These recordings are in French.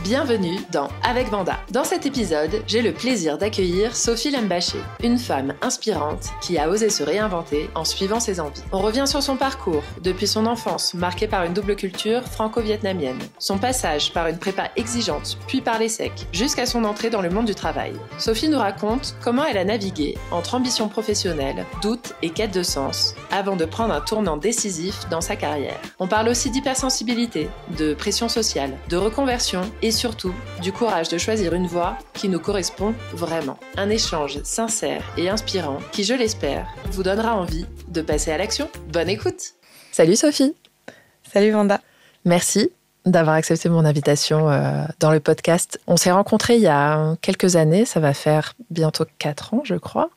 Bienvenue dans Avec Vanda. Dans cet épisode, j'ai le plaisir d'accueillir Sophie Lembaché, une femme inspirante qui a osé se réinventer en suivant ses envies. On revient sur son parcours, depuis son enfance marquée par une double culture franco-vietnamienne, son passage par une prépa exigeante, puis par l'ESSEC, jusqu'à son entrée dans le monde du travail. Sophie nous raconte comment elle a navigué entre ambition professionnelle, doute et quête de sens, avant de prendre un tournant décisif dans sa carrière. On parle aussi d'hypersensibilité, de pression sociale, de reconversion et surtout du courage de choisir une voie qui nous correspond vraiment. Un échange sincère et inspirant qui, je l'espère, vous donnera envie de passer à l'action. Bonne écoute! Salut Sophie! Salut Vanda! Merci d'avoir accepté mon invitation dans le podcast. On s'est rencontrés il y a quelques années, ça va faire bientôt 4 ans je crois,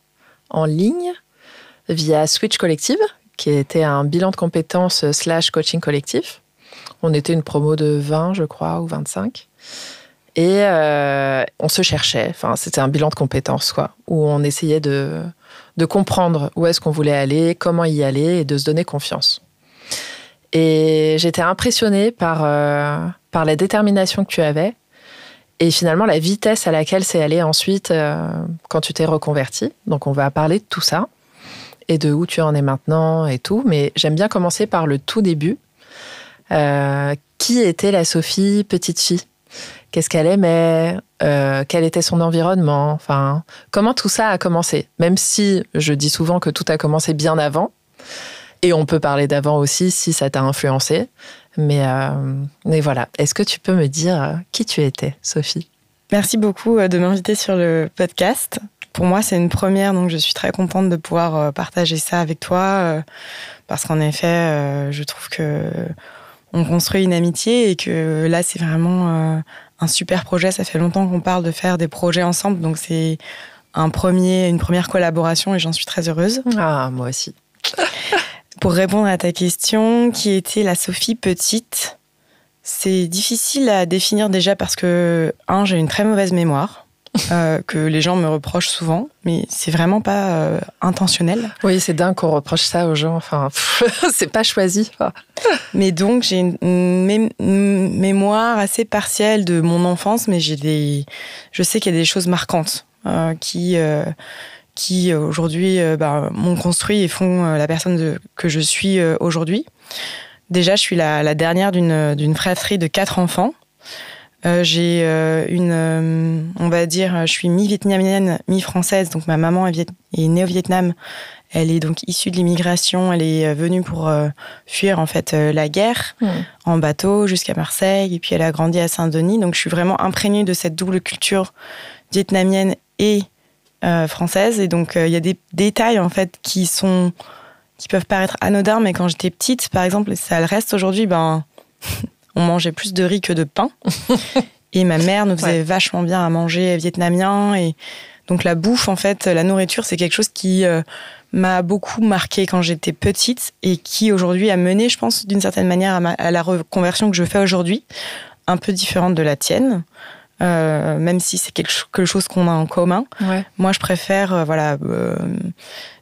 en ligne, via Switch Collective, qui était un bilan de compétences / coaching collectif. On était une promo de 20, je crois, ou 25. Et on se cherchait. Enfin, c'était un bilan de compétences, quoi, où on essayait de comprendre où est-ce qu'on voulait aller, comment y aller, et de se donner confiance. Et j'étais impressionnée par la détermination que tu avais, et finalement la vitesse à laquelle c'est allé ensuite quand tu t'es reconvertie. Donc, on va parler de tout ça, et de où tu en es maintenant, et tout. Mais j'aime bien commencer par le tout début. Qui était la Sophie petite fille? Qu'est-ce qu'elle aimait? Quel était son environnement? Enfin, comment tout ça a commencé? Même si je dis souvent que tout a commencé bien avant, et on peut parler d'avant aussi si ça t'a influencé. Mais voilà, est-ce que tu peux me dire qui tu étais, Sophie? Merci beaucoup de m'inviter sur le podcast. Pour moi, c'est une première, donc je suis très contente de pouvoir partager ça avec toi, parce qu'en effet, je trouve que on construit une amitié et que là, c'est vraiment un super projet. Ça fait longtemps qu'on parle de faire des projets ensemble, donc c'est une première collaboration et j'en suis très heureuse. Ah, moi aussi. Pour répondre à ta question, qui était la Sophie petite? C'est difficile à définir déjà parce que, j'ai une très mauvaise mémoire. Que les gens me reprochent souvent, mais c'est vraiment pas intentionnel. Oui, c'est dingue qu'on reproche ça aux gens. Enfin, c'est pas choisi. Mais donc, j'ai une mémoire assez partielle de mon enfance, mais je sais qu'il y a des choses marquantes qui aujourd'hui m'ont construit et font la personne que je suis aujourd'hui. Déjà, je suis la dernière d'une fratrie de 4 enfants. J'ai on va dire, je suis mi-vietnamienne, mi-française, donc ma maman est née au Vietnam. Elle est donc issue de l'immigration, elle est venue pour fuir en fait la guerre en bateau jusqu'à Marseille, et puis elle a grandi à Saint-Denis, donc je suis vraiment imprégnée de cette double culture vietnamienne et française, et donc il y a des détails en fait qui peuvent paraître anodins, mais quand j'étais petite, par exemple, ça le reste aujourd'hui, on mangeait plus de riz que de pain. Et ma mère nous faisait vachement bien à manger vietnamien. Et donc la bouffe, en fait, la nourriture, c'est quelque chose qui m'a beaucoup marquée quand j'étais petite et qui aujourd'hui a mené, je pense, d'une certaine manière à la reconversion que je fais aujourd'hui, un peu différente de la tienne. Même si c'est quelque chose qu'on a en commun. Ouais. Moi, je préfère,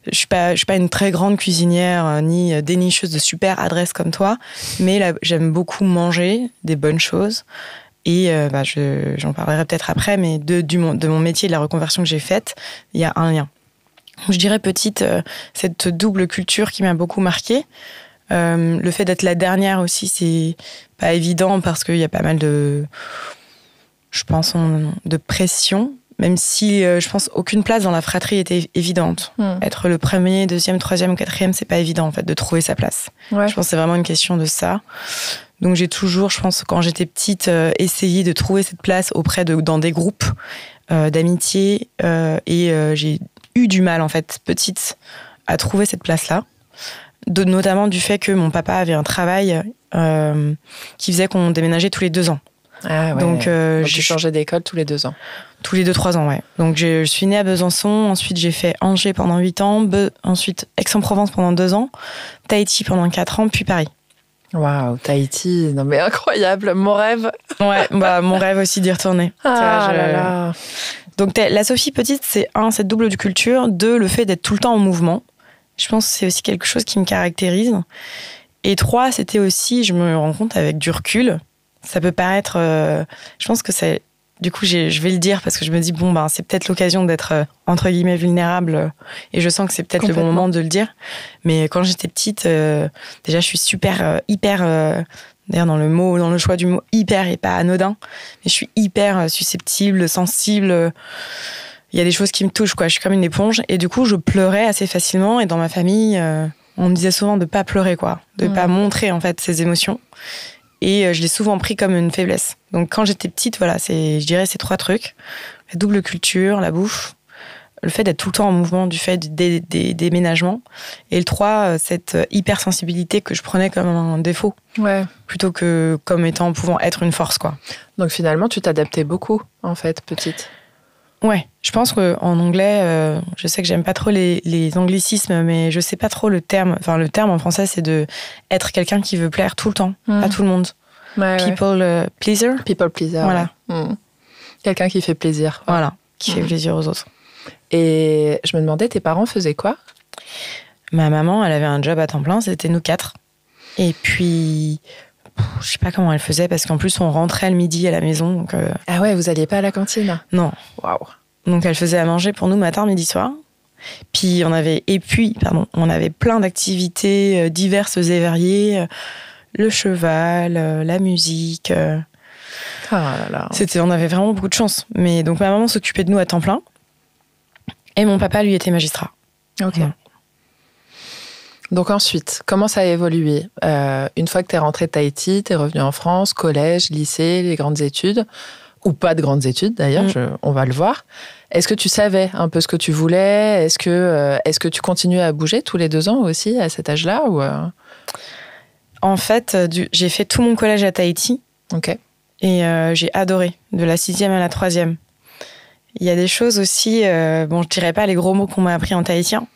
je suis pas une très grande cuisinière ni dénicheuse de super adresses comme toi, mais là, j'aime beaucoup manger des bonnes choses. Et j'en parlerai peut-être après, mais de mon métier, de la reconversion que j'ai faite, il y a un lien. Je dirais petite, cette double culture qui m'a beaucoup marquée. Le fait d'être la dernière aussi, c'est pas évident parce qu'il y a pas mal de pression, même si je pense aucune place dans la fratrie était évidente. Être le premier, deuxième, troisième ou quatrième, c'est pas évident en fait de trouver sa place. Ouais. Je pense que c'est vraiment une question de ça. Donc j'ai toujours, je pense, quand j'étais petite, essayé de trouver cette place dans des groupes d'amitié, et j'ai eu du mal en fait, petite, à trouver cette place-là. Notamment du fait que mon papa avait un travail qui faisait qu'on déménageait tous les 2 ans. Ah ouais. Donc j'ai changé d'école tous les 2 ans. Tous les 2-3 ans, ouais. Donc je suis née à Besançon, ensuite j'ai fait Angers pendant 8 ans, ensuite Aix-en-Provence pendant 2 ans, Tahiti pendant 4 ans, puis Paris. Waouh, Tahiti, non mais incroyable, mon rêve. Ouais, mon rêve aussi d'y retourner. Là là. Donc la Sophie petite, c'est cette double culture, 2, le fait d'être tout le temps en mouvement. Je pense que c'est aussi quelque chose qui me caractérise. Et 3, c'était aussi, je me rends compte avec du recul, Ça peut paraître... je pense que c'est... Du coup, je vais le dire parce que je me dis, c'est peut-être l'occasion d'être, entre guillemets, vulnérable. Et je sens que c'est peut-être le bon moment de le dire. Mais quand j'étais petite, déjà, je suis hyper... d'ailleurs, dans le choix du mot hyper et pas anodin. Mais je suis hyper susceptible, sensible. Il y a des choses qui me touchent, quoi. Je suis comme une éponge. Et du coup, je pleurais assez facilement. Et dans ma famille, on me disait souvent de pas pleurer, quoi. De pas montrer, en fait, ses émotions. Et je l'ai souvent pris comme une faiblesse. Donc, quand j'étais petite, voilà, je dirais ces 3 trucs. La double culture, la bouffe, le fait d'être tout le temps en mouvement du fait des déménagements. Et le 3, cette hypersensibilité que je prenais comme un défaut. Ouais. Plutôt que comme pouvant être une force, quoi. Donc, finalement, tu t'adaptais beaucoup, en fait, petite. Ouais, je pense qu'en anglais, je sais que j'aime pas trop les anglicismes, mais je sais pas trop le terme. Enfin, le terme en français, c'est de être quelqu'un qui veut plaire tout le temps à tout le monde. Ouais, People pleaser. People pleaser. Voilà. Ouais. Quelqu'un qui fait plaisir. Ouais. Voilà, qui fait plaisir aux autres. Et je me demandais, tes parents faisaient quoi ? Ma maman, elle avait un job à temps plein, c'était nous 4. Et puis... je sais pas comment elle faisait, parce qu'en plus, on rentrait le midi à la maison. Donc, Ah ouais, vous alliez pas à la cantine ? Non. Waouh. Donc, elle faisait à manger pour nous matin, midi, soir. Puis, on avait plein d'activités diverses et variées. Le cheval, la musique. Ah là là. On avait vraiment beaucoup de chance. Mais donc, ma maman s'occupait de nous à temps plein. Et mon papa, lui, était magistrat. Ok. Ouais. Donc ensuite, comment ça a évolué ? Une fois que tu es rentrée de Tahiti, tu es revenue en France, collège, lycée, les grandes études, ou pas de grandes études d'ailleurs, on va le voir. Est-ce que tu savais un peu ce que tu voulais ? Est-ce que tu continuais à bouger tous les 2 ans aussi à cet âge-là ou En fait, j'ai fait tout mon collège à Tahiti. Ok. Et j'ai adoré, de la 6e à la 3e. Il y a des choses aussi, je dirais pas les gros mots qu'on m'a appris en tahitien,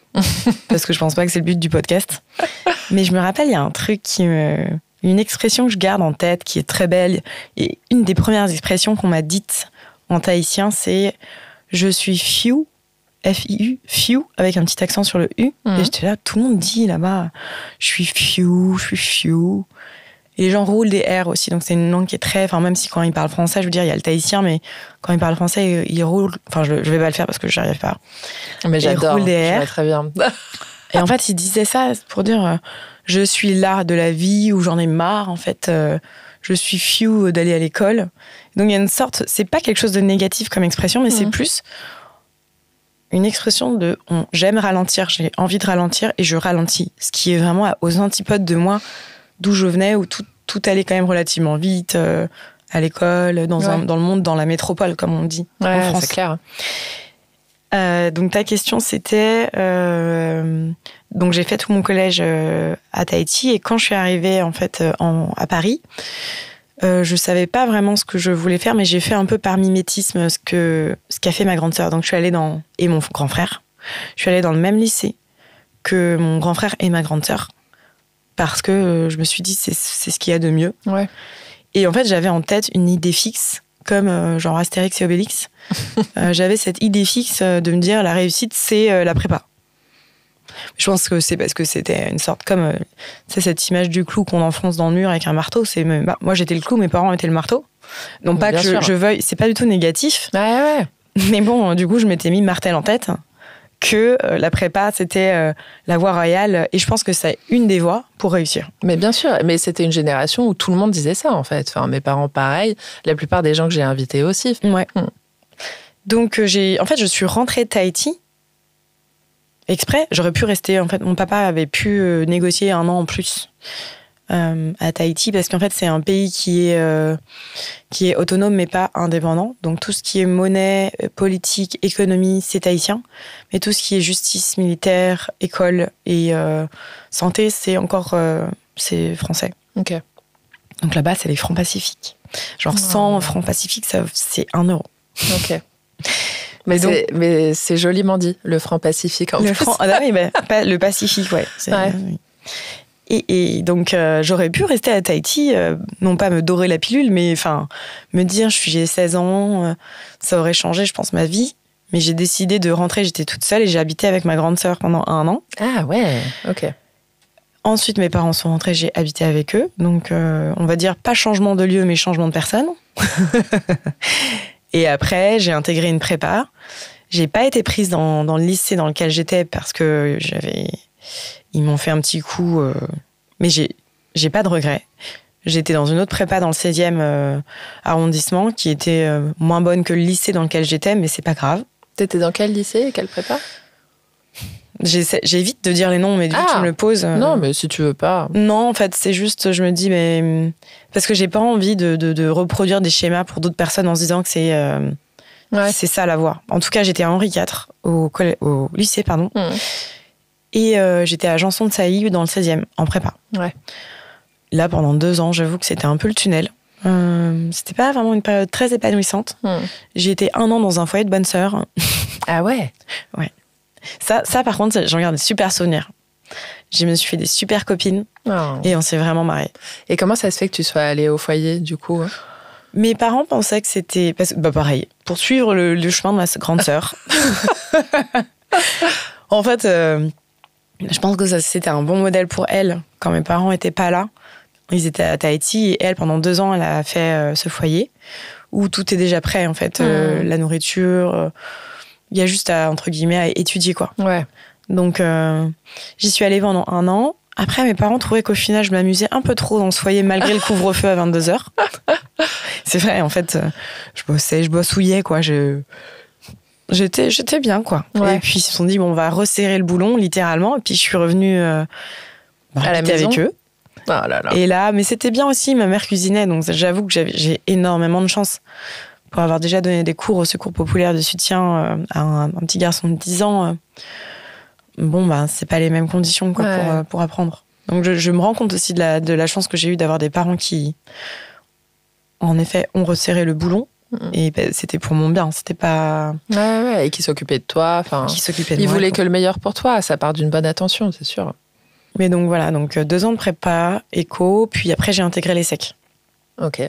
parce que je pense pas que c'est le but du podcast. Mais je me rappelle, il y a un truc une expression que je garde en tête, qui est très belle. Et une des premières expressions qu'on m'a dites en tahitien, c'est « je suis fiu », F-I-U, fiu, avec un petit accent sur le U. Et j'étais là, tout le monde dit là-bas « je suis fiu ». Et les gens roulent des R aussi, donc c'est une langue qui est très... Enfin, même si quand ils parlent français, je veux dire, il y a le tahitien, mais quand ils parlent français, ils roulent... Enfin, je vais pas le faire parce que je n'y arrive pas. Mais j'adore, ils roulent des R. Très bien. Et en fait, ils disaient ça pour dire je suis là de la vie, ou j'en ai marre, en fait. Je suis fiu d'aller à l'école. Donc, il y a une sorte... C'est pas quelque chose de négatif comme expression, mais c'est plus une expression de j'aime ralentir, j'ai envie de ralentir, et je ralentis. Ce qui est vraiment aux antipodes de moi, d'où je venais, où tout allait quand même relativement vite, à l'école, dans le monde, dans la métropole, comme on dit en France. C'est clair. Donc ta question, c'était... donc j'ai fait tout mon collège à Tahiti, et quand je suis arrivée en fait, à Paris, je savais pas vraiment ce que je voulais faire, mais j'ai fait un peu par mimétisme ce qu'a fait ma grande sœur. Donc je suis allée et mon grand frère. Je suis allée dans le même lycée que mon grand frère et ma grande sœur, parce que je me suis dit c'est ce qu'il y a de mieux. Ouais. Et en fait, j'avais en tête une idée fixe, comme genre Astérix et Obélix. J'avais cette idée fixe de me dire la réussite, c'est la prépa. Je pense que c'est parce que c'était une sorte comme cette image du clou qu'on enfonce dans le mur avec un marteau. Moi, j'étais le clou, mes parents étaient le marteau. Non pas que je veuille, c'est pas du tout négatif. Ouais. Mais bon, du coup, je m'étais mis martel en tête que la prépa, c'était la voie royale. Et je pense que c'est une des voies pour réussir. Mais bien sûr, mais c'était une génération où tout le monde disait ça, en fait. Enfin, mes parents, pareil. La plupart des gens que j'ai invités aussi. Ouais. Donc, je suis rentrée de Tahiti exprès. J'aurais pu rester... En fait, mon papa avait pu négocier 1 an en plus à Tahiti, parce qu'en fait, c'est un pays qui est autonome, mais pas indépendant. Donc, tout ce qui est monnaie, politique, économie, c'est tahitien. Mais tout ce qui est justice, militaire, école et santé, c'est encore c'est français. Ok. Donc, là-bas, c'est les francs pacifiques. Genre 100 francs pacifiques, c'est 1 euro. Ok. Mais c'est joliment dit, le franc pacifique. Le Pacifique, ouais. Et donc, j'aurais pu rester à Tahiti, non pas me dorer la pilule, mais me dire, j'ai 16 ans, ça aurait changé, je pense, ma vie. Mais j'ai décidé de rentrer, j'étais toute seule, et j'ai habité avec ma grande sœur pendant 1 an. Ah ouais, ok. Ensuite, mes parents sont rentrés, j'ai habité avec eux. Donc, on va dire pas changement de lieu, mais changement de personne. Et après, j'ai intégré une prépa. J'ai pas été prise dans le lycée dans lequel j'étais parce que ils m'ont fait un petit coup. Mais j'ai pas de regrets. J'étais dans une autre prépa dans le 16e arrondissement qui était moins bonne que le lycée dans lequel j'étais, mais c'est pas grave. T'étais dans quel lycée et quelle prépa ? J'évite de dire les noms, mais vu que tu me le poses... Non, mais si tu veux pas... Non, en fait, c'est juste, je me dis, mais... Parce que j'ai pas envie de reproduire des schémas pour d'autres personnes en se disant que c'est ça la voie. En tout cas, j'étais à Henri IV, au lycée, pardon. Et j'étais à Janson de Sailly, dans le 16e, en prépa. Ouais. Là, pendant 2 ans, j'avoue que c'était un peu le tunnel. C'était pas vraiment une période très épanouissante. J'ai été 1 an dans un foyer de bonne sœur. Ah ouais ? Ouais. Ça, par contre, j'en garde des super souvenirs. Je me suis fait des super copines et on s'est vraiment marrés. Et comment ça se fait que tu sois allée au foyer, du coup ? Mes parents pensaient que c'était... pareil, pour suivre le chemin de ma grande sœur. En fait, je pense que c'était un bon modèle pour elle quand mes parents n'étaient pas là. Ils étaient à Tahiti et elle, pendant 2 ans, elle a fait ce foyer où tout est déjà prêt, en fait. La nourriture... Il y a juste à, entre guillemets, à étudier, quoi. Ouais. Donc, j'y suis allée pendant 1 an. Après, mes parents trouvaient qu'au final, je m'amusais un peu trop dans ce foyer, malgré le couvre-feu à 22h. C'est vrai, en fait, je bossouillais, quoi. J'étais bien, quoi. Ouais. Et puis, ils se sont dit, bon, on va resserrer le boulon, littéralement. Et puis, je suis revenue à la maison avec eux. Oh là là. Et là, mais c'était bien aussi, ma mère cuisinait. Donc, j'avoue que j'ai énormément de chance. Pour avoir déjà donné des cours au Secours populaire de soutien à un petit garçon de 10 ans, c'est pas les mêmes conditions, quoi, pour apprendre. Donc je me rends compte aussi de la chance que j'ai eue d'avoir des parents qui, en effet, ont resserré le boulon. Et c'était pour mon bien, c'était pas... Ouais, et qui s'occupaient de toi. Qui s'occupaient de moi. Ils voulaient que le meilleur pour toi, ça part d'une bonne attention, c'est sûr. Mais donc voilà, 2 ans de prépa, éco, puis après j'ai intégré l'ESSEC. Ok.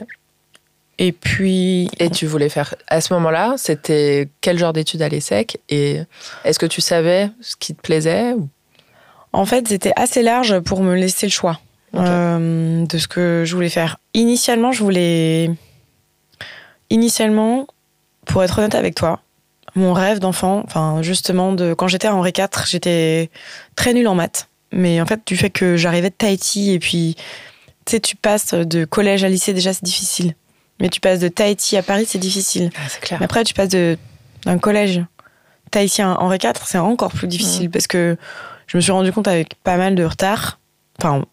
Et puis... Et tu voulais faire... À ce moment-là, c'était quel genre d'études à l'ESSEC ? Et est-ce que tu savais ce qui te plaisait ? En fait, c'était assez large pour me laisser le choix de ce que je voulais faire. Initialement, pour être honnête avec toi, mon rêve d'enfant, justement, quand j'étais à Henri IV, j'étais très nulle en maths. Mais en fait, du fait que j'arrivais de Tahiti et puis, tu sais, tu passes de collège à lycée, déjà, c'est difficile. Mais tu passes de Tahiti à Paris, c'est difficile. Ah, c'est clair. Mais après, tu passes d'un collège tahitien à Henri IV, c'est encore plus difficile parce que je me suis rendu compte avec pas mal de retard,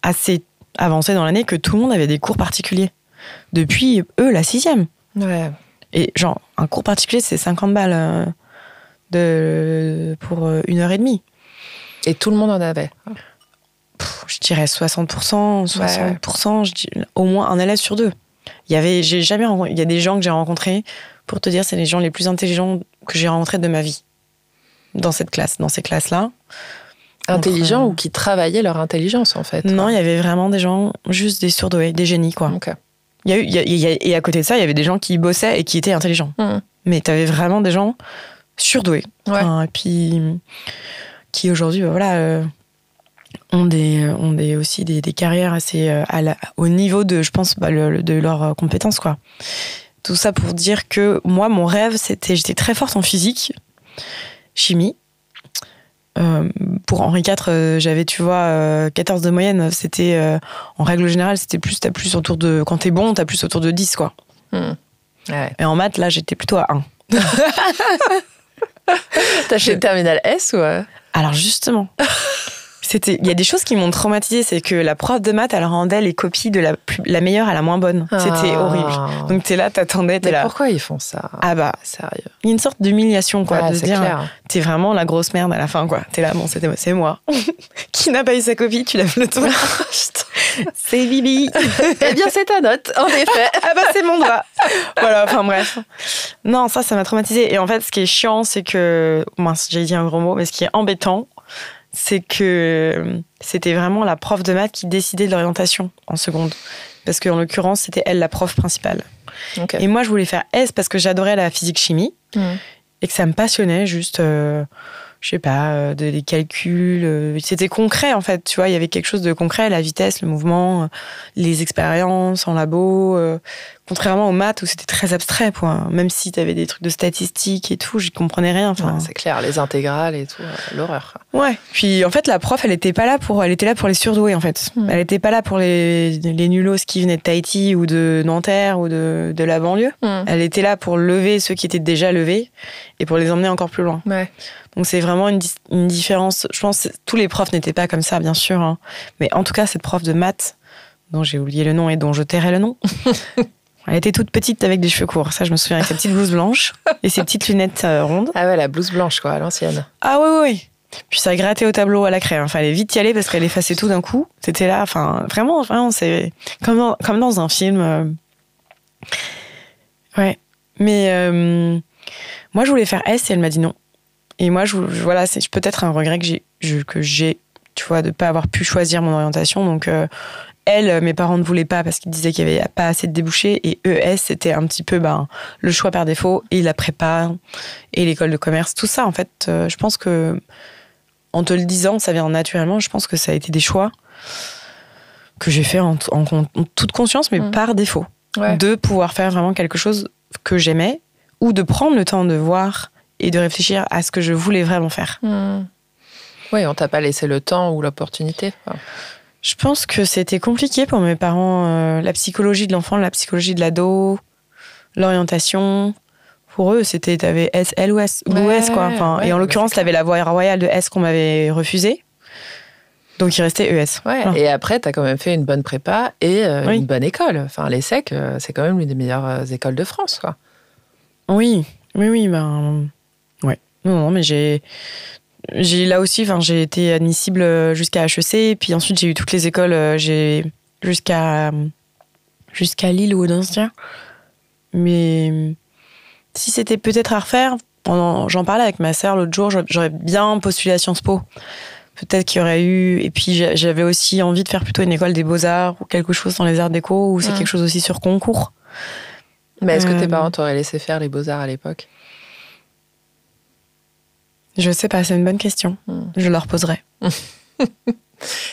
assez avancé dans l'année, que tout le monde avait des cours particuliers. Depuis, eux, la 6e. Ouais. Et genre, un cours particulier, c'est 50 balles pour 1h30. Et tout le monde en avait. Je dirais 60%, 60%, je dis, au moins un élève sur 2. Il y a des gens que j'ai rencontrés, pour te dire, c'est les gens les plus intelligents que j'ai rencontrés de ma vie. Dans ces classes-là. Intelligents ou qui travaillaient leur intelligence, en fait. Non, il y avait vraiment des gens, juste des surdoués, des génies, quoi. Okay. Et à côté de ça, il y avait des gens qui bossaient et qui étaient intelligents. Mais tu avais vraiment des gens surdoués. Ouais. Et puis, qui aujourd'hui, ont aussi des carrières assez au niveau de, je pense, de leurs compétences, quoi. Tout ça pour dire que moi, mon rêve, j'étais très forte en physique, chimie. Pour Henri IV, j'avais, 14 de moyenne. C'était, en règle générale, t'as plus autour de, quand t'es bon, t'as plus autour de 10, quoi. Ouais. Et en maths, là, j'étais plutôt à 1. T'as fait terminale S ou... Alors, justement... Il y a des choses qui m'ont traumatisée, c'est que la prof de maths, elle rendait les copies de la meilleure à la moins bonne. C'était horrible. Donc t'es là, t'attendais, t'es là. Pourquoi ils font ça ? Ah bah, sérieux. Il y a une sorte d'humiliation, quoi, de se dire, clair. T'es vraiment la grosse merde à la fin, quoi. T'es là, bon, c'est moi. Qui n'a pas eu sa copie, tu lèves le doigt. C'est Bibi. Eh bien, c'est ta note, en effet. Ah bah, c'est mon doigt. Voilà, bref. Non, ça m'a traumatisée. Et en fait, ce qui est chiant, c'est que, j'ai dit un gros mot, mais ce qui est embêtant, c'est que c'était vraiment la prof de maths qui décidait de l'orientation en seconde. Parce qu'en l'occurrence, c'était elle la prof principale. Okay. Et moi, je voulais faire S parce que j'adorais la physique-chimie et que ça me passionnait juste. je sais pas, des calculs. C'était concret, en fait, tu vois. Il y avait quelque chose de concret, la vitesse, le mouvement, les expériences en labo. Contrairement aux maths où c'était très abstrait, quoi. Même si t'avais des trucs de statistiques et tout, j'y comprenais rien. Enfin, c'est clair, les intégrales et tout, l'horreur. Ouais. Puis en fait, la prof, elle était là pour les surdoués, en fait. Elle était pas là pour les nulos qui venaient de Tahiti ou de Nanterre ou de la banlieue. Elle était là pour lever ceux qui étaient déjà levés et pour les emmener encore plus loin. Ouais. Donc c'est vraiment une différence. Je pense que tous les profs n'étaient pas comme ça, bien sûr. Hein. Mais en tout cas, cette prof de maths, dont j'ai oublié le nom et dont je tairai le nom, elle était toute petite avec des cheveux courts. Ça, je me souviens, avec sa petite blouse blanche et ses petites lunettes rondes. Ah ouais, la blouse blanche, quoi, à l'ancienne. Ah oui. Puis ça grattait au tableau à la craie. Fallait vite y aller parce qu'elle effaçait tout d'un coup. C'était là, enfin, vraiment, c'est comme dans un film. Ouais. Mais moi, je voulais faire S et elle m'a dit non. Et moi, voilà, c'est peut-être un regret que j'ai, tu vois, de pas avoir pu choisir mon orientation. Donc, mes parents ne voulaient pas parce qu'ils disaient qu'il n'y avait pas assez de débouchés. Et ES, c'était un petit peu le choix par défaut. Et la prépa et l'école de commerce, tout ça, en fait, je pense que, en te le disant, ça vient naturellement. Je pense que ça a été des choix que j'ai fait en toute conscience, mais par défaut. Ouais. De pouvoir faire vraiment quelque chose que j'aimais ou de prendre le temps de voir et de réfléchir à ce que je voulais vraiment faire. Oui, on t'a pas laissé le temps ou l'opportunité. Je pense que c'était compliqué pour mes parents. La psychologie de l'enfant, la psychologie de l'ado, l'orientation. Pour eux, c'était t'avais S, L ou S, ou S, quoi. Et en l'occurrence, t'avais la voie royale de S qu'on m'avait refusée. Donc, il restait ES. Ouais. Et après, t'as quand même fait une bonne prépa et une bonne école. Enfin, l'ESSEC, c'est quand même l'une des meilleures écoles de France, quoi. Oui. Ouais. Non, mais j'ai là aussi, j'ai été admissible jusqu'à HEC, puis ensuite j'ai eu toutes les écoles, j'ai jusqu'à Lille ou Audencia. Mais si c'était peut-être à refaire, j'en parlais avec ma sœur l'autre jour, j'aurais bien postulé à Sciences Po. Peut-être qu'il y aurait eu, et puis j'avais aussi envie de faire plutôt une école des beaux-arts ou quelque chose dans les arts déco, ou c'est quelque chose aussi sur concours. Mais est-ce que tes parents t'auraient laissé faire les beaux-arts à l'époque ? Je sais pas, c'est une bonne question. Je leur poserai.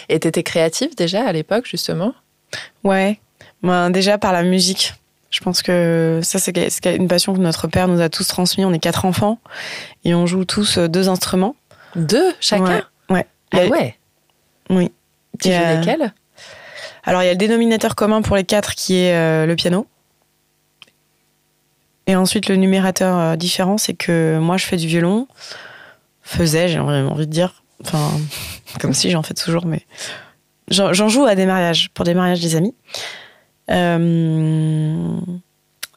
Et t'étais créative déjà à l'époque, justement ? Ouais, déjà par la musique. Je pense que ça, c'est une passion que notre père nous a tous transmis. On est 4 enfants et on joue tous 2 instruments. 2 chacun ? Ouais. Ah ouais ? Oui. Tu joues lesquels ? Alors, il y a le dénominateur commun pour les 4 qui est le piano. Et ensuite, le numérateur différent, c'est que moi, je fais du violon. J'ai envie de dire. Enfin, comme si j'en fais toujours, mais j'en joue à des mariages, pour des mariages des amis.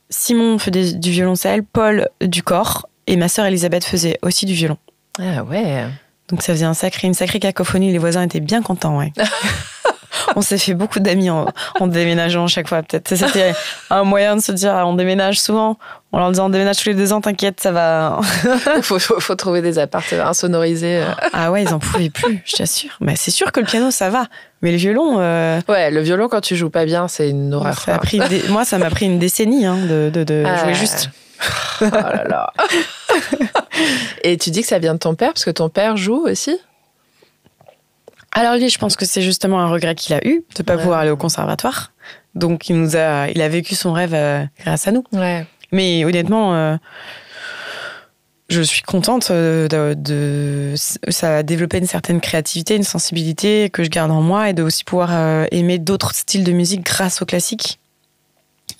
Simon fait du violoncelle, Paul du corps, et ma sœur Elisabeth faisait aussi du violon. Ah ouais. Donc ça faisait une sacrée cacophonie, les voisins étaient bien contents, ouais. On s'est fait beaucoup d'amis en déménageant chaque fois, peut-être. C'était un moyen de se dire, on déménage souvent. En leur disant, on déménage tous les 2 ans, t'inquiète, ça va. faut trouver des appartements insonorisés. Ah ouais, ils en pouvaient plus, je t'assure. Mais c'est sûr que le piano, ça va. Mais le violon... Ouais, le violon, quand tu joues pas bien, c'est une horreur. Moi, ça m'a pris une décennie de jouer juste. Oh là là. Et tu dis que ça vient de ton père, parce que ton père joue aussi ? Alors lui, je pense que c'est justement un regret qu'il a eu de pas pouvoir aller au conservatoire. Donc il a vécu son rêve grâce à nous. Ouais. Mais honnêtement, je suis contente ça a développé une certaine créativité, une sensibilité que je garde en moi et de aussi pouvoir aimer d'autres styles de musique grâce au classique.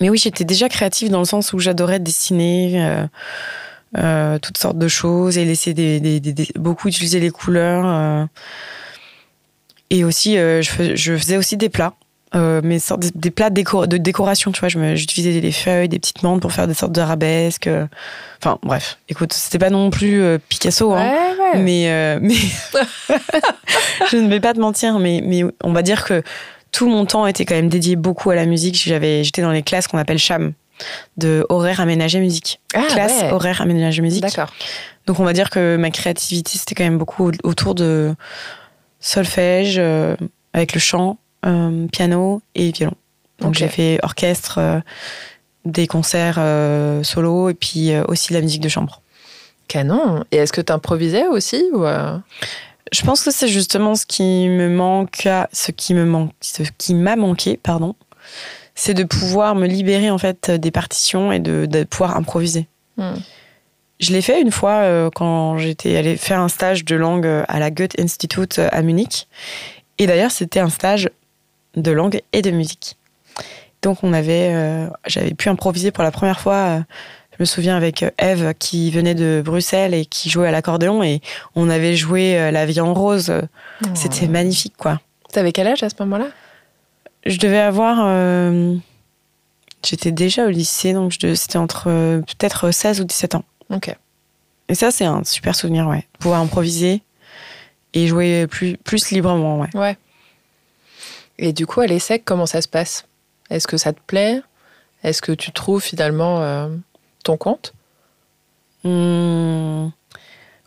Mais oui, j'étais déjà créative dans le sens où j'adorais dessiner toutes sortes de choses et laisser beaucoup utiliser les couleurs. Et aussi, je faisais aussi des plats, mais des plats de décoration, tu vois. J'utilisais des feuilles, des petites menthes pour faire des sortes d'arabesques. Enfin, bref, écoute, c'était pas non plus Picasso, hein. Ouais. Mais je ne vais pas te mentir, mais on va dire que tout mon temps était quand même dédié beaucoup à la musique. J'étais dans les classes qu'on appelle CHAM, de horaire aménagé musique. Classe horaire aménagé musique. D'accord. Donc on va dire que ma créativité, c'était quand même beaucoup autour de solfège, avec le chant, piano et violon. Donc j'ai fait orchestre, des concerts solo et puis aussi de la musique de chambre. Canon. Et est-ce que tu improvisais aussi ou Je pense que c'est justement ce qui m'a manqué, pardon. C'est de pouvoir me libérer en fait des partitions et de pouvoir improviser. Je l'ai fait une fois quand j'étais allée faire un stage de langue à la Goethe-Institut à Munich. Et d'ailleurs, c'était un stage de langue et de musique. Donc j'avais pu improviser pour la première fois. Je me souviens avec Eve qui venait de Bruxelles et qui jouait à l'accordéon et on avait joué La Vie en rose. C'était magnifique, quoi. T'avais quel âge à ce moment-là ? Je devais avoir... J'étais déjà au lycée, donc c'était entre peut-être 16 ou 17 ans. Ok. Et ça, c'est un super souvenir, ouais. Pouvoir improviser et jouer plus librement, ouais. Ouais. Et du coup, à l'ESSEC, comment ça se passe ? Est-ce que ça te plaît ? Est-ce que tu trouves finalement ton compte ?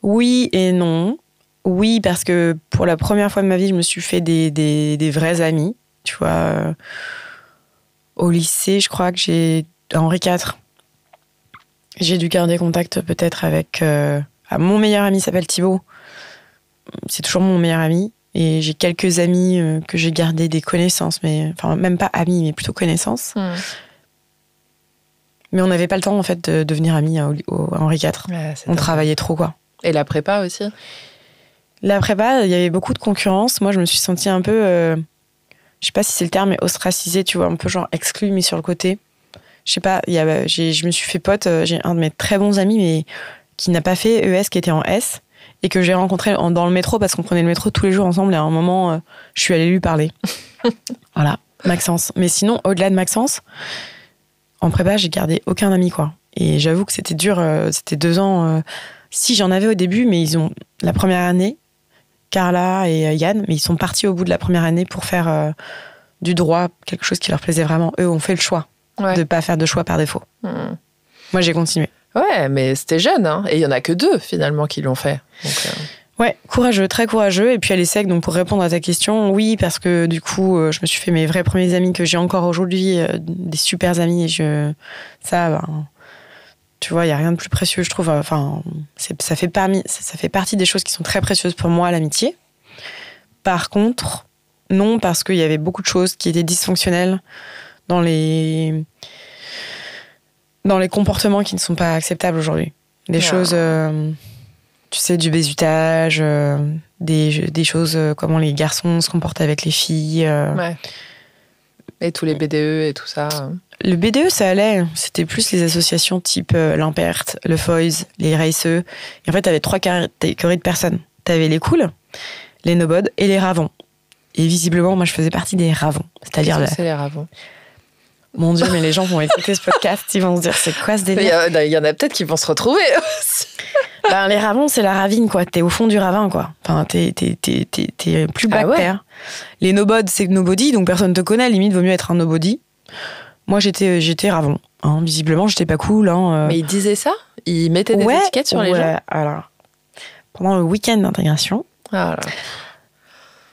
Oui et non. Oui, parce que pour la première fois de ma vie, je me suis fait des vrais amis. Tu vois, au lycée, je crois que Henri IV, j'ai dû garder contact peut-être avec... mon meilleur ami s'appelle Thibaut. C'est toujours mon meilleur ami. Et j'ai quelques amis que j'ai gardé des connaissances, mais enfin même pas amis, mais plutôt connaissances. Mais on n'avait pas le temps en fait de devenir amis à Henri IV. Ouais, on travaillait trop, quoi. Et la prépa aussi ? La prépa, il y avait beaucoup de concurrence. Moi, je me suis sentie un peu, je sais pas si c'est le terme, mais ostracisée, tu vois, un peu genre exclue, mis sur le côté. Je sais pas, je me suis fait pote. J'ai un de mes très bons amis, mais qui n'a pas fait ES, qui était en S. Et que j'ai rencontré dans le métro, parce qu'on prenait le métro tous les jours ensemble, et à un moment, je suis allée lui parler. Voilà, Maxence. Mais sinon, au-delà de Maxence, en prépa, j'ai gardé aucun ami, quoi. Et j'avoue que c'était dur, c'était 2 ans. Si, j'en avais au début, mais ils ont, la première année, Carla et Yann, mais ils sont partis au bout de la première année pour faire du droit, quelque chose qui leur plaisait vraiment. Eux ont fait le choix de ne pas faire de choix par défaut. Moi, j'ai continué. Ouais, mais c'était jeune, hein. Et il y en a que 2 finalement qui l'ont fait. Donc, Ouais, courageux, très courageux. Et puis à l'ESSEC, donc pour répondre à ta question, oui, parce que du coup, je me suis fait mes vrais premiers amis que j'ai encore aujourd'hui, des super amis. Et tu vois, il y a rien de plus précieux, je trouve. Enfin, ça fait partie des choses qui sont très précieuses pour moi, l'amitié. Par contre, non, parce qu'il y avait beaucoup de choses qui étaient dysfonctionnelles dans les comportements qui ne sont pas acceptables aujourd'hui. Des choses, tu sais, du bizutage, des choses, comment les garçons se comportent avec les filles. Ouais. Et tous les BDE et tout ça. Le BDE, ça allait. C'était plus les associations type l'Impert, le Foys, les Raceux. Et en fait, t'avais 3 catégories de personnes. T'avais les cools, les nobodes et les ravons. Et visiblement, moi, je faisais partie des ravons. C'est-à-dire c'est les ravons. Mon Dieu, mais les gens vont écouter ce podcast, ils vont se dire, c'est quoi ce délire ? Il y en a peut-être qui vont se retrouver aussi. Ben, les ravons, c'est la ravine, quoi. T'es au fond du ravin, quoi. Enfin, t'es plus bas que terre. Les nobodes, c'est nobody, donc personne te connaît. Limite, vaut mieux être un nobody. Moi, j'étais ravon. Hein. Visiblement, j'étais pas cool. Hein. Mais ils disaient ça ? Ils mettaient des étiquettes sur les gens ? Alors, pendant le week-end d'intégration,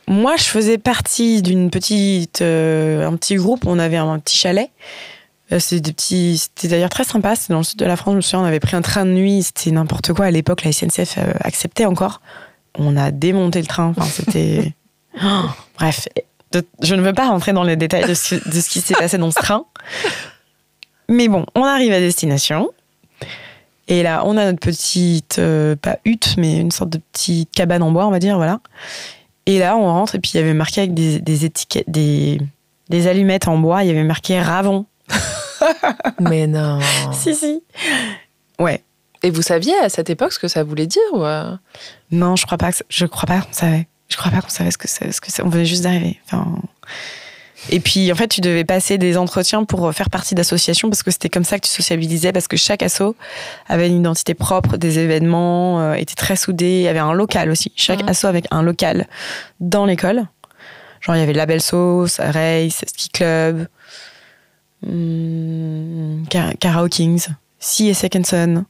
moi, je faisais partie un petit groupe. On avait un petit chalet. C'était d'ailleurs très sympa. C'était dans le sud de la France. Je me souviens, on avait pris un train de nuit. C'était n'importe quoi. À l'époque, la SNCF acceptait encore. On a démonté le train. Enfin, c'était... Bref, je ne veux pas rentrer dans les détails de ce qui s'est passé dans ce train. Mais bon, on arrive à destination. Et là, on a notre petite, pas hutte, mais une sorte de petite cabane en bois, on va dire, voilà. Et là, on rentre, et puis il y avait marqué avec des étiquettes, des allumettes en bois, il y avait marqué Ravon. Mais non. Si. Ouais. Et vous saviez à cette époque ce que ça voulait dire ou Non, je crois pas qu'on savait. Je crois pas qu'on savait ce que c'est. On venait juste d'arriver. Enfin... Et puis, en fait, tu devais passer des entretiens pour faire partie d'associations parce que c'était comme ça que tu sociabilisais, parce que chaque asso avait une identité propre, des événements, était très soudé. Il y avait un local aussi. Chaque asso avec un local dans l'école. Genre, il y avait Label Sauce, Race, Ski Club, Carao Kings, Sea et Second Son,